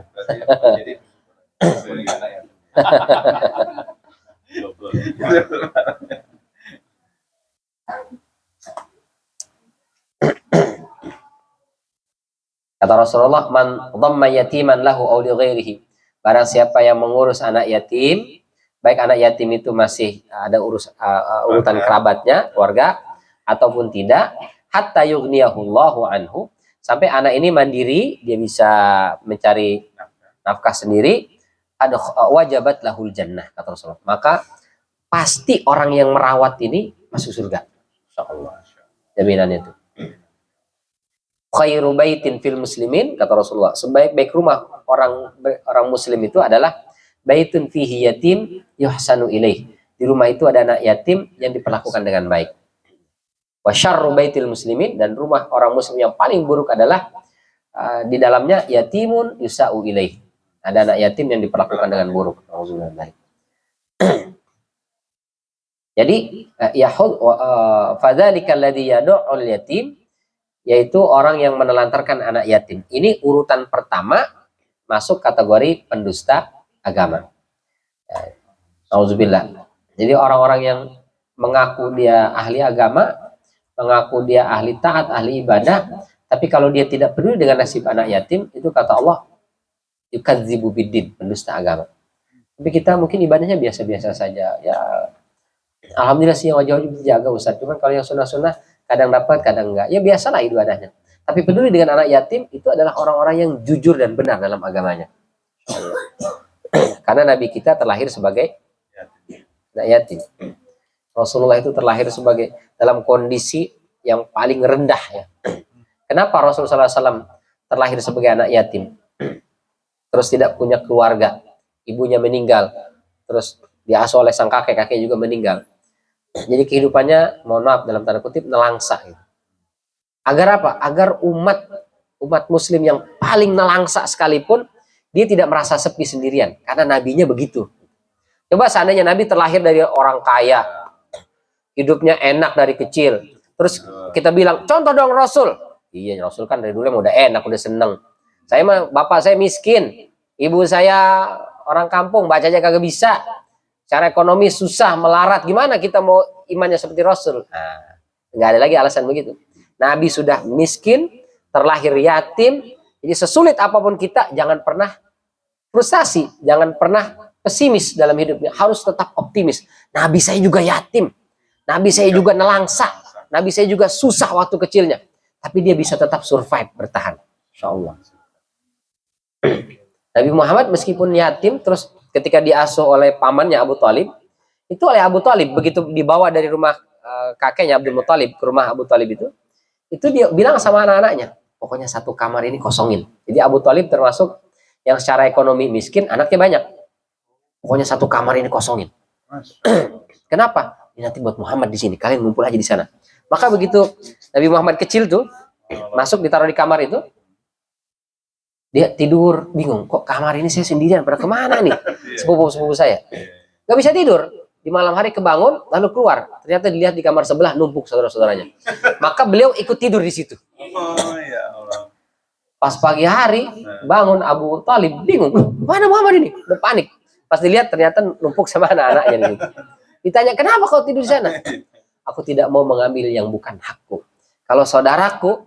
Kata Rasulullah, man dhamma yatiman lahu aw li ghairihi. Barang siapa yang mengurus anak yatim, baik anak yatim itu masih ada urutan kerabatnya, keluarga, ataupun tidak, hatta yughniyahullahu anhu, sampai anak ini mandiri, dia bisa mencari nafkah sendiri, ada wajabat lahul jannah, kata Rasulullah. Maka pasti orang yang merawat ini masuk surga. Insyaallah. Jaminannya itu. Khairu baitin fil muslimin, kata Rasulullah, sebaik-baik rumah orang muslim itu adalah baitun fihi yatim yuhsanu ilaih. Di rumah itu ada anak yatim yang diperlakukan dengan baik. Wa syarru baitil muslimin, dan rumah orang muslim yang paling buruk adalah di dalamnya yatimun yusa'u ilaih. Ada anak yatim yang diperlakukan dengan buruk. Jadi fadzalikal ladzi yad'ul yatim, yaitu orang yang menelantarkan anak yatim. Ini urutan pertama masuk kategori pendusta agama. Auzubillah. Jadi orang-orang yang mengaku dia ahli agama, mengaku dia ahli taat, ahli ibadah, tapi kalau dia tidak peduli dengan nasib anak yatim, itu kata Allah, yukadzibu biddin, pendusta agama. Tapi kita mungkin ibadahnya biasa-biasa saja. Ya, alhamdulillah sih yang wajib-wajib dijaga, Ustaz. Cuman kalau yang sunnah-sunnah kadang dapat, kadang enggak. Ya biasalah ibadahnya. Tapi peduli dengan anak yatim itu adalah orang-orang yang jujur dan benar dalam agamanya. Karena Nabi kita terlahir sebagai anak yatim. Rasulullah itu terlahir sebagai dalam kondisi yang paling rendah ya. Kenapa Rasulullah SAW terlahir sebagai anak yatim? Terus tidak punya keluarga, ibunya meninggal, terus diasuh oleh sang kakek juga meninggal. Jadi kehidupannya, mohon maaf dalam tanda kutip, nelangsa. Gitu. Agar apa? Agar umat muslim yang paling nelangsa sekalipun, dia tidak merasa sepi sendirian. Karena nabinya begitu. Coba seandainya nabi terlahir dari orang kaya, hidupnya enak dari kecil. Terus kita bilang, contoh dong Rasul. Iya, Rasul kan dari dulu udah enak, udah seneng. Saya mah, bapak saya miskin. Ibu saya orang kampung, baca aja kagak bisa. Secara ekonomi susah, melarat. Gimana kita mau imannya seperti Rasul? Nah, nggak ada lagi alasan begitu. Nabi sudah miskin, terlahir yatim. Jadi sesulit apapun kita, jangan pernah frustasi. Jangan pernah pesimis dalam hidupnya, harus tetap optimis. Nabi saya juga yatim, Nabi saya juga nelangsa, Nabi saya juga susah waktu kecilnya, tapi dia bisa tetap survive, bertahan. Insya Allah. Nabi Muhammad meskipun yatim, terus ketika diasuh oleh pamannya Abu Talib, itu oleh Abu Talib, begitu dibawa dari rumah kakeknya Abdul Muthalib ke rumah Abu Talib itu dia bilang sama anak-anaknya, pokoknya satu kamar ini kosongin. Jadi Abu Talib termasuk yang secara ekonomi miskin, anaknya banyak. Pokoknya satu kamar ini kosongin. Kenapa? Ini nanti buat Muhammad di sini, kalian ngumpul aja di sana. Maka begitu Nabi Muhammad kecil tuh masuk ditaruh di kamar itu, dia tidur bingung, kok kamar ini saya sendirian, pada kemana nih sepupu-sepupu saya? Gak bisa tidur. Di malam hari kebangun, lalu keluar. Ternyata dilihat di kamar sebelah numpuk saudara-saudaranya. Maka beliau ikut tidur di situ. Oh ya Allah. Pas pagi hari bangun Abu Talib bingung, mana Muhammad ini? Udah panik. Pas dilihat ternyata numpuk sama anak-anaknya di situ. Ditanya, kenapa kau tidur di sana? Aku tidak mau mengambil yang bukan hakku. Kalau saudaraku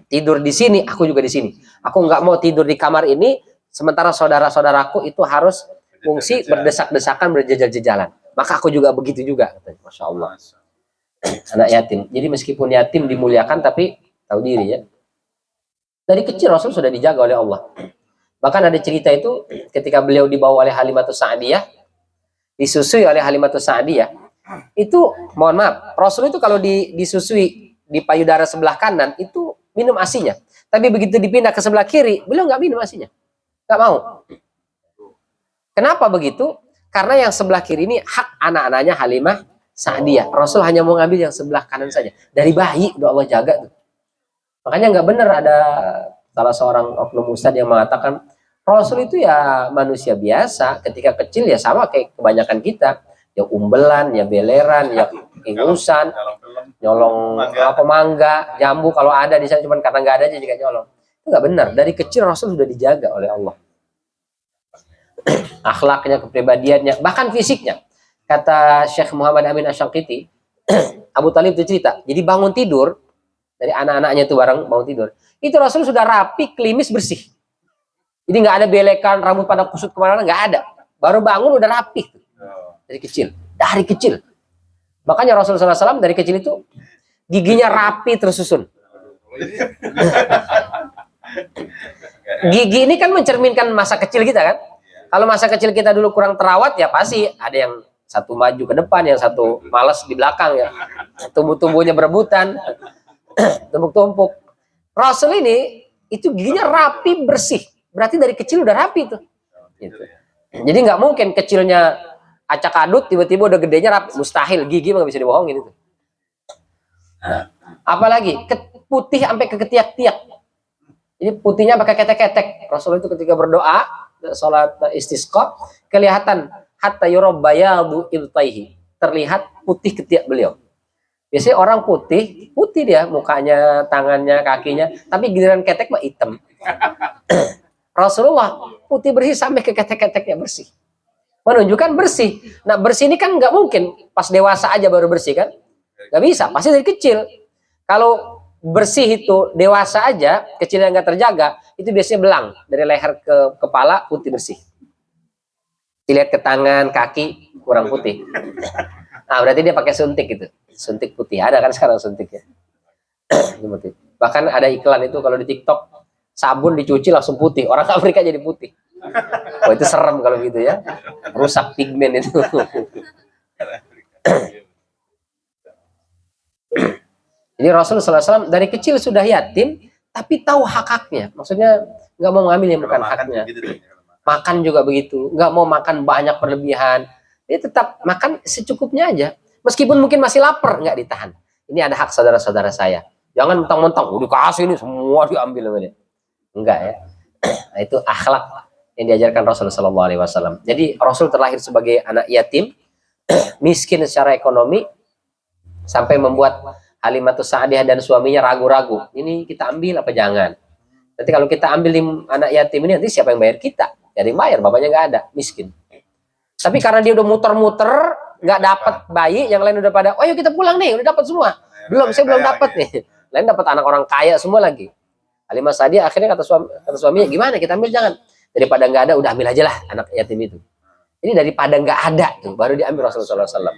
tidur di sini, aku juga di sini. Aku nggak mau tidur di kamar ini, sementara saudara-saudaraku itu harus fungsi berdesak-desakan, berjejal-jejalan. Maka aku juga begitu juga. Masya Allah. Anak yatim. Jadi meskipun yatim dimuliakan, tapi tahu diri ya. Dari kecil Rasul sudah dijaga oleh Allah. Bahkan ada cerita itu ketika beliau dibawa oleh Halimatus Sa'diyah, disusui oleh Halimatus Sa'diyah. Itu mohon maaf, Rasul itu kalau disusui di payudara sebelah kanan itu minum asinya. Tapi begitu dipindah ke sebelah kiri, beliau nggak minum asinya. Nggak mau. Kenapa begitu? Karena yang sebelah kiri ini hak anak-anaknya Halimah Sa'diyah. Rasul hanya mau ngambil yang sebelah kanan saja. Dari bayi udah Allah jaga tuh. Makanya nggak benar ada salah seorang oknum ustadz yang mengatakan Rasul itu ya manusia biasa. Ketika kecil ya sama kayak kebanyakan kita. Ya umbelan, ya beleran, ya ingusan, nyolong mangga, jambu kalau ada di sana, cuman karena nggak ada aja juga nyolong. Itu nggak benar. Dari kecil Rasul sudah dijaga oleh Allah. Akhlaknya, kepribadiannya, bahkan fisiknya. Kata Syekh Muhammad Amin Asy-Syangqiti, Abu Talib itu cerita, jadi bangun tidur, dari anak-anaknya itu bareng bangun tidur, itu Rasul sudah rapi, klimis, bersih. Jadi nggak ada belekan, rambut pada kusut kemana-mana, nggak ada. Baru bangun udah rapi. Dari kecil. Makanya Rasulullah SAW dari kecil itu, giginya rapi tersusun. Gigi ini kan mencerminkan masa kecil kita kan. Kalau masa kecil kita dulu kurang terawat ya pasti ada yang satu maju ke depan, yang satu malas di belakang ya. Tumbuh-tumbuhnya berebutan, tumpuk-tumpuk. Rasul ini itu giginya rapi bersih. Berarti dari kecil udah rapi tuh. Gitu. Jadi nggak mungkin kecilnya acak adut tiba-tiba udah gedenya rapi. Mustahil, gigi nggak bisa dibohongin itu. Nah, apalagi putih sampai ke ketiak-tiak. Jadi putihnya pakai ketek-ketek. Rasul itu ketika berdoa salat istisqa kelihatan hatta yurabayadu ibtaihi, terlihat putih ketiak beliau. Biasanya orang putih dia mukanya, tangannya, kakinya, tapi giliran ketek mah hitam. Rasulullah putih bersih sampai ke ketek-keteknya bersih, menunjukkan bersih. Nah bersih ini kan nggak mungkin pas dewasa aja baru bersih kan, nggak bisa, pasti dari kecil. Kalau bersih itu dewasa aja, kecilnya nggak terjaga, itu biasanya belang dari leher ke kepala putih bersih. Dilihat ke tangan, kaki kurang putih. Nah berarti dia pakai suntik gitu, suntik putih. Ada kan sekarang suntiknya. Bahkan ada iklan itu kalau di TikTok, sabun dicuci langsung putih, orang Afrika jadi putih. Oh itu serem kalau gitu ya, rusak pigmen itu. Jadi Rasulullah SAW dari kecil sudah yatim, tapi tahu hak-haknya. Maksudnya nggak mau mengambil yang bukan haknya. Makan juga begitu, nggak mau makan banyak berlebihan. Dia tetap makan secukupnya aja. Meskipun mungkin masih lapar, nggak ditahan. Ini ada hak saudara-saudara saya. Jangan mentang-mentang, udah kasih ini semua diambil sama dia. Enggak ya. Nah, itu akhlak yang diajarkan Rasulullah SAW. Jadi Rasul terlahir sebagai anak yatim, miskin secara ekonomi, sampai membuat Halimatus Sa'diyah dan suaminya ragu-ragu. Ini kita ambil apa jangan? Nanti kalau kita ambil anak yatim ini, nanti siapa yang bayar kita? Jadi bayar, bapaknya nggak ada, miskin. Tapi karena dia udah muter-muter, nggak dapat bayi, yang lain udah pada, oh yuk kita pulang nih, udah dapat semua. Belum, saya belum dapat nih. Lain dapat anak orang kaya semua lagi. Halimah Sa'diyah akhirnya kata suaminya, gimana kita ambil jangan? Daripada nggak ada, udah ambil aja lah anak yatim itu. Jadi daripada nggak ada tuh baru diambil Rasulullah SAW.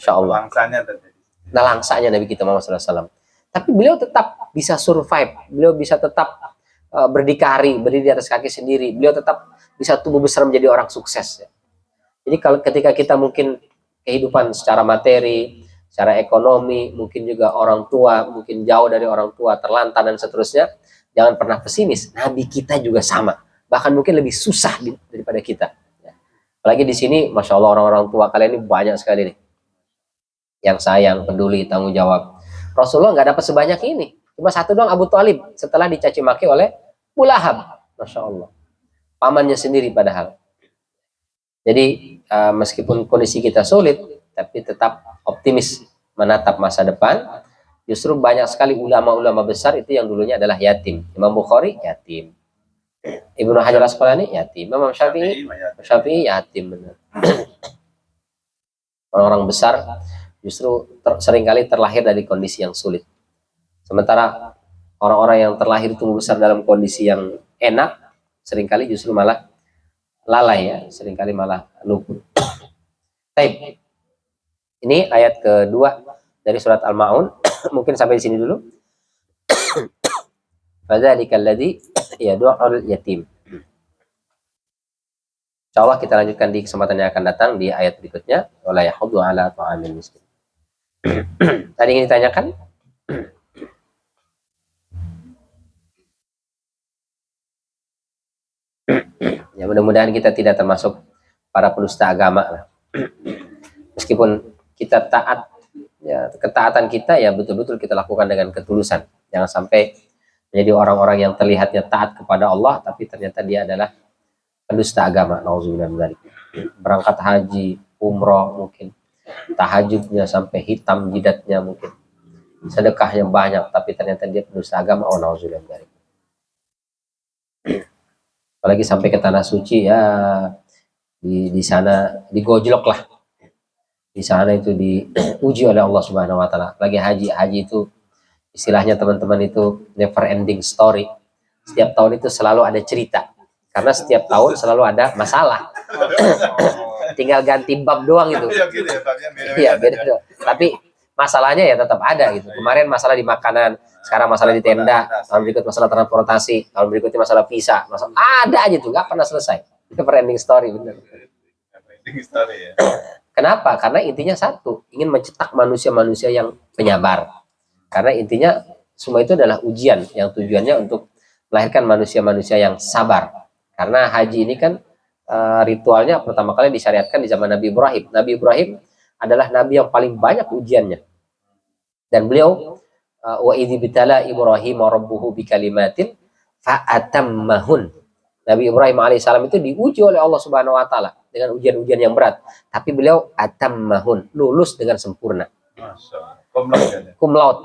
Insya Allah. Langsanya terjadi. Nah langsanya Nabi kita Muhammad SAW. Tapi beliau tetap bisa survive, beliau bisa tetap berdikari, berdiri di atas kaki sendiri, beliau tetap bisa tumbuh besar menjadi orang sukses. Ya. Jadi kalau ketika kita mungkin kehidupan secara materi, secara ekonomi, mungkin juga orang tua, mungkin jauh dari orang tua, terlantar dan seterusnya, jangan pernah pesimis. Nabi kita juga sama, bahkan mungkin lebih susah daripada kita. Ya. Apalagi di sini, masya Allah orang-orang tua kalian ini banyak sekali nih, yang sayang, peduli, tanggung jawab. Rasulullah nggak dapat sebanyak ini. Cuma satu doang Abu Thalib setelah dicaci maki oleh Abu Lahab. Masya Allah. Pamannya sendiri padahal. Jadi meskipun kondisi kita sulit, tapi tetap optimis menatap masa depan. Justru banyak sekali ulama-ulama besar itu yang dulunya adalah yatim. Imam Bukhari yatim. Ibnu Hajar Asqalani yatim. Imam Syafi'i yatim benar. Orang-orang besar justru seringkali terlahir dari kondisi yang sulit. Sementara orang-orang yang terlahir tumbuh besar dalam kondisi yang enak, seringkali justru malah lalai ya, seringkali malah luput. Baik. Ini ayat kedua dari surat Al-Ma'un. Mungkin sampai di sini dulu. Fadzalikal ladzi yad'ul yatim. Insyaallah kita lanjutkan di kesempatan yang akan datang di ayat berikutnya. Wala yahuddu ala ta'amil miskin. Tadi ingin ditanyakan? Ya mudah-mudahan kita tidak termasuk para penusta agama lah. Meskipun kita taat, ya ketaatan kita ya betul-betul kita lakukan dengan ketulusan. Jangan sampai menjadi orang-orang yang terlihatnya taat kepada Allah, tapi ternyata dia adalah pendusta agama. Nauzubillah min dzalik. Berangkat haji, umroh mungkin, tahajudnya sampai hitam jidatnya mungkin, sedekahnya banyak, tapi ternyata dia pendusta agama. Oh nauzubillah min dzalik. Apalagi sampai ke tanah suci ya, di sana digojlok lah, di sana itu diuji oleh Allah Subhanahu Wa Taala. Lagi haji itu istilahnya teman-teman itu never ending story. Setiap tahun itu selalu ada cerita, karena setiap tahun selalu ada masalah. Tinggal ganti bab doang itu. Iya beda. Tapi masalahnya ya tetap ada gitu. Kemarin masalah di makanan, sekarang masalah di tenda, tahun berikut masalah transportasi, tahun berikutnya masalah visa, masalah ada aja tuh, nggak pernah selesai. Never ending story bener. Ya. Kenapa? Karena intinya satu, ingin mencetak manusia-manusia yang penyabar. Karena intinya semua itu adalah ujian yang tujuannya untuk melahirkan manusia-manusia yang sabar. Karena haji ini kan ritualnya pertama kali disyariatkan di zaman Nabi Ibrahim. Nabi Ibrahim adalah nabi yang paling banyak ujiannya. Dan beliau wa idzi bitala Ibrahim rabbuhu bikalimatin fa'atammahun. Nabi Ibrahim alaihissalam itu diuji oleh Allah Subhanahu wa taala dengan ujian-ujian yang berat, tapi beliau atammahun, lulus dengan sempurna. Cum laude.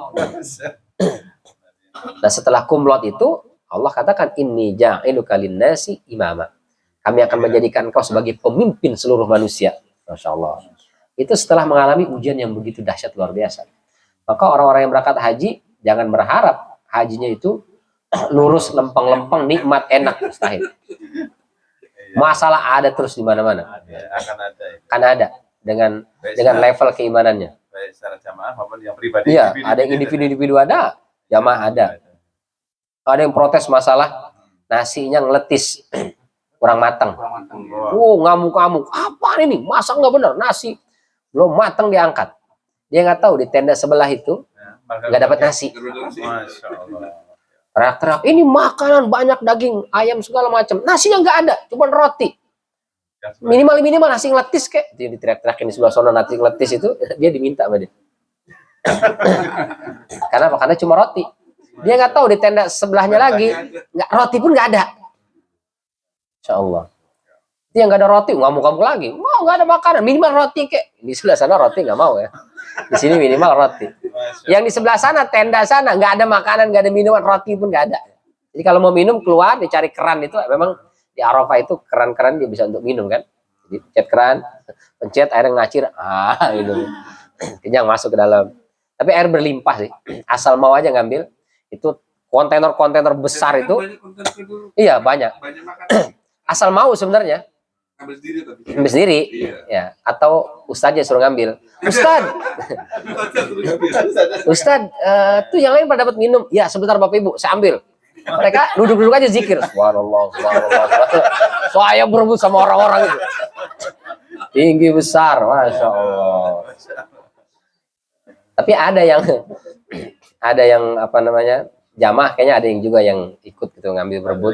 Nah, setelah cum laude itu Allah katakan inni ja'iluka linnasi imama. Kami akan menjadikan engkau sebagai pemimpin seluruh manusia. Masya Allah. Itu setelah mengalami ujian yang begitu dahsyat luar biasa. Maka orang-orang yang berangkat haji jangan berharap hajinya itu lurus lempeng-lempeng nikmat enak, mustahil. Masalah ada terus di mana-mana. Akan ada dengan level keimanannya. Baik secara jamaah maupun yang pribadi. Iya, ada yang individu ada, jamaah ada. Ada yang protes masalah nasinya ngeletis, kurang matang. Oh, ngamuk-ngamuk. Apa ini? Masak nggak benar, nasi belum matang diangkat. Dia nggak tahu di tenda sebelah itu nggak dapat nasi. Teriak-teriak, ini makanan banyak daging, ayam segala macam. Nasinya nggak ada, cuma roti. Minimal nasi ngeletis kek. Dia diteriak-teriakin di sebelah sana nasi ngeletis itu, dia diminta sama dia. Karena apa? Karena cuma roti. Dia nggak tahu di tenda sebelahnya lagi, roti pun nggak ada. Insya Allah. Dia nggak ada roti, ngamuk-ngamuk lagi. Mau nggak ada makanan, minimal roti kek. Di sebelah sana roti nggak mau ya. Di sini minimal roti. Yang di sebelah sana, tenda sana, nggak ada makanan, nggak ada minuman, roti pun nggak ada. Jadi kalau mau minum keluar, dicari keran itu, memang di Arafah itu keran-keran dia bisa untuk minum kan. Jadi pencet keran, pencet air ngacir, minum. Kenyang masuk ke dalam. Tapi air berlimpah sih. Asal mau aja ngambil. Itu kontainer-kontainer besar itu. Iya banyak. Asal mau sebenarnya. Ngambil sendiri tapi. Ambil sendiri. Iya. Ya, atau ustadznya suruh ngambil. Ustadz, Ustadz, tuh yang lain pada dapat minum. Ya, sebentar Bapak Ibu, saya ambil. Mereka duduk-duduk aja zikir. Subhanallah, subhanallah. Saya berebut sama orang-orang itu. Tinggi besar, Masya Allah. Tapi ada yang apa namanya, jamaah kayaknya ada yang juga yang ikut gitu ngambil berebut.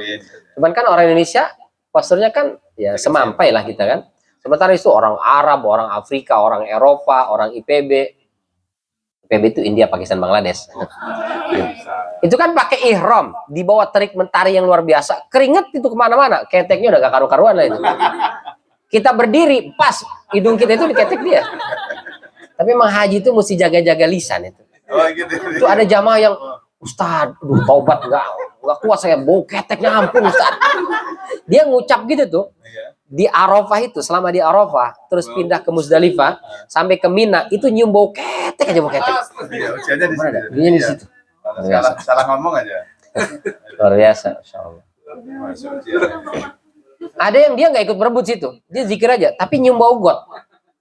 Cuman kan orang Indonesia posturnya kan ya semampai lah kita kan. Sementara itu orang Arab, orang Afrika, orang Eropa, orang IPB. IPB itu India, Pakistan, Bangladesh. Itu kan pakai ihram, di bawah terik mentari yang luar biasa. Keringet itu kemana-mana, keteknya udah gak karu-karuan lah itu. Kita berdiri, pas hidung kita itu diketek dia. Tapi emang haji itu mesti jaga-jaga lisan itu. Oh, gitu. Itu ada jamaah yang, Ustadz, taubat nggak kuat saya, bau keteknya ampun Ustadz. Dia ngucap gitu tuh. Di Arafah itu, selama di Arafah, terus pindah ke Muzdalifah, sampai ke Mina, itu nyium bau ketek aja, bau ketek. Iya, usianya di situ. Dia di situ. Salah ngomong aja. Luar biasa, Masya Allah. Ada yang dia nggak ikut berebut situ, dia zikir aja, tapi nyium bau got.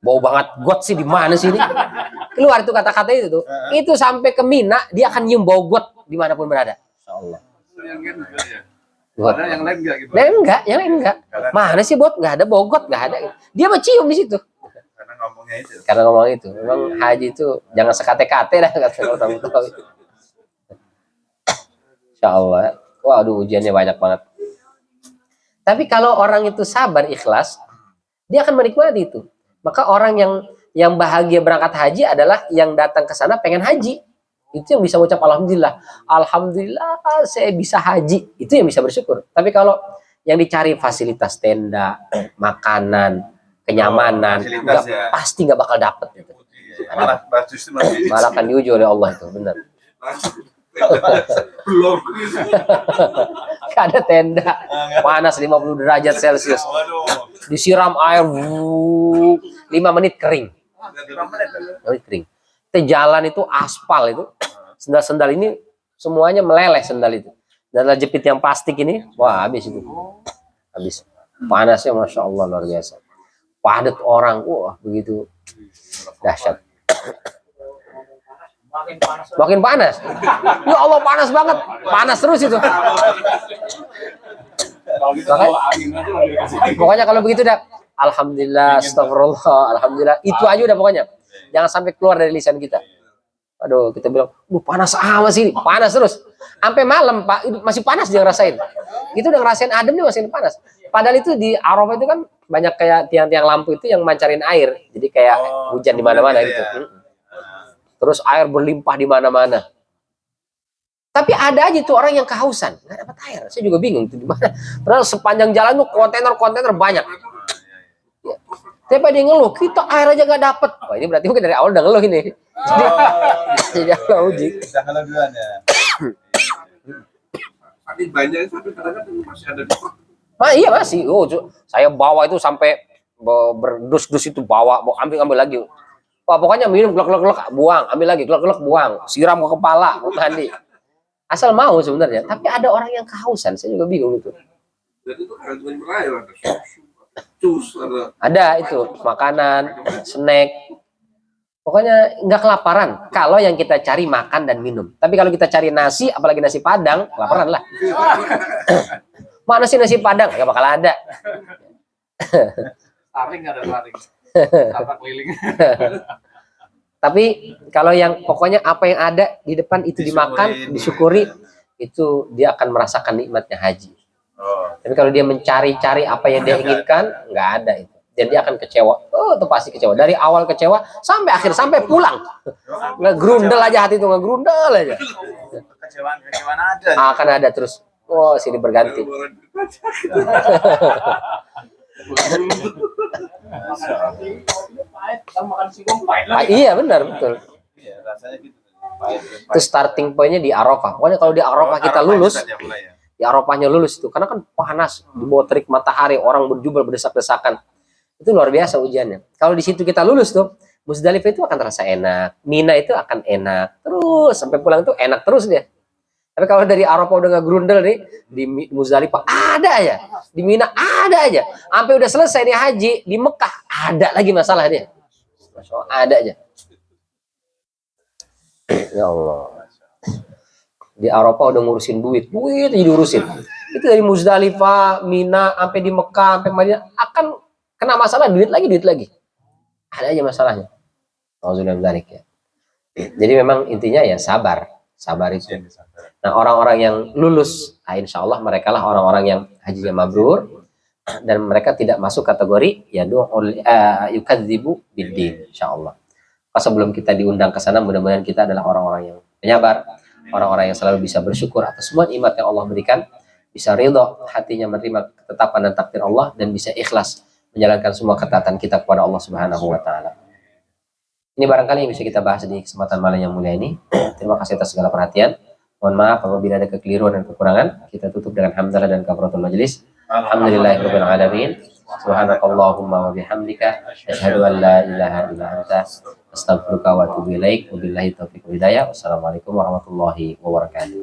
Bau banget, got sih di mana sih ini? Keluar itu kata-kata itu tuh. Itu sampai ke Mina, dia akan nyium bau got dimanapun berada. Masya Allah. Ada yang lain enggak gitu? Yang lain enggak. Mana sih bot? Nggak ada bogot, nggak ada. Dia mencium di situ. Karena ngomongnya itu. Karena ngomong itu. Memang haji itu jangan sekate-kate dah kata orang tua. Insya Allah. Waduh, ujiannya banyak banget. Tapi kalau orang itu sabar, ikhlas, dia akan menikmati itu. Maka orang yang bahagia berangkat haji adalah yang datang ke sana pengen haji. Itu yang bisa ucap alhamdulillah. Alhamdulillah saya bisa haji. Itu yang bisa bersyukur. Tapi kalau yang dicari fasilitas tenda, makanan, kenyamanan, pasti nggak bakal dapet. Gitu. Malah akan diuji oleh Allah itu, benar. Belum. Gak ada tenda, panas 50 derajat Celcius. Disiram air, 5 menit kering. 5 menit kering. Kita jalan itu aspal itu, sendal-sendal ini semuanya meleleh sendal itu. Dan jepit yang plastik ini, wah habis itu, habis. Panasnya Masya Allah luar biasa. Padat orang, wah begitu dahsyat. Makin panas. Ya Allah panas banget, panas terus itu. Pokoknya kalau begitu dah, alhamdulillah, astagfirullah, alhamdulillah, itu aja udah pokoknya. Jangan sampai keluar dari lisan kita. Aduh, kita bilang, panas amat sih, panas terus. Sampai malam, Pak, itu masih panas dia ngerasain. Itu udah ngerasain adem dia masih panas. Padahal itu di Arafah itu kan banyak kayak tiang-tiang lampu itu yang mancarin air. Jadi kayak hujan di mana-mana gitu. Terus air berlimpah di mana-mana. Tapi ada aja tuh orang yang kehausan, nggak dapat air. Saya juga bingung itu di mana. Padahal sepanjang jalan tuh kontainer-kontainer banyak. Ya. Tiap dia ngeluh, kita air aja nggak dapat. Wah ini berarti mungkin dari awal udah ngeluh ini. Jadi Allah uji. Udah ngeluh duluan ya. Tapi banyak tapi kadang-kadang masih ada di Iya masih. Oh, saya bawa itu sampai berdus-dus itu bawa ambil lagi. Wah, pokoknya minum glek-glek buang, ambil lagi glek-glek buang, siram ke kepala, mandi. Asal mau sebenarnya, tapi ada orang yang kehausan, saya juga bingung itu. dan itu kan cuma berair ada jus Ada itu makanan, snack. Pokoknya nggak kelaparan kalau yang kita cari makan dan minum. Tapi kalau kita cari nasi, apalagi nasi Padang, kelaparan lah. Mana sih nasi Padang? Gak bakal ada. taring ada taring apa keliling. Tapi kalau yang pokoknya apa yang ada di depan itu dimakan, disyukuri, itu dia akan merasakan nikmatnya haji. Tapi kalau dia mencari-cari apa yang dia inginkan, nggak ada itu. Dan dia akan kecewa. Oh, itu pasti kecewa. Dari awal kecewa sampai akhir, sampai pulang. Ngegrundel aja hati itu, ngegrundel aja. Kecewaan ada. Akan ada terus. Oh, sini berganti. Iya benar betul. Iya, rasanya gitu. Itu starting pointnya di Arafah. Pokoknya kalau di Arafah kita lulus, di Arafahnya lulus itu, karena kan panas di bawah terik matahari, orang berjubel berdesak-desakan. Itu luar biasa ujiannya. Kalau di situ kita lulus tuh, Muzdalifah itu akan terasa enak, Mina itu akan enak, terus sampai pulang tuh enak terus dia. Tapi kalau dari Arafah udah nggak grundel nih, di Muzdalifah ada aja, di Mina ada aja, sampai udah selesai nih haji di Mekah ada lagi masalah dia. Masya Allah, ada aja. Ya Allah. Di Arafah udah ngurusin duit aja diurusin. Itu dari Muzdalifah, Mina, sampai di Mekah, sampai Madinah akan kena masalah duit lagi. Ada aja masalahnya. Alhamdulillah ya. Jadi memang intinya ya sabar itu. Nah orang-orang yang lulus, insya Allah mereka lah orang-orang yang hajinya mabrur dan mereka tidak masuk kategori ya yukadzibu biddin, insya Allah. Pas sebelum kita diundang ke sana, mudah-mudahan kita adalah orang-orang yang penyabar, orang-orang yang selalu bisa bersyukur atas semua nikmat yang Allah berikan, bisa ridho hatinya menerima ketetapan dan takdir Allah, dan bisa ikhlas menjalankan semua ketaatan kita kepada Allah Subhanahu wa Ta'ala. Ini barangkali yang bisa kita bahas di kesempatan malam yang mulia ini. Terima kasih atas segala perhatian. Mohon maaf apabila ada kekeliruan dan kekurangan. Kita tutup dengan hamdalah dan kafaratul majelis. Alhamdulillahirabbil alamin. Subhanakallahumma wa bihamdika asyhadu an la ilaha illa anta astaghfiruka wa atubu ilaik. Wabillahi taufiq wal hidayah. Wassalamualaikum warahmatullahi wabarakatuh.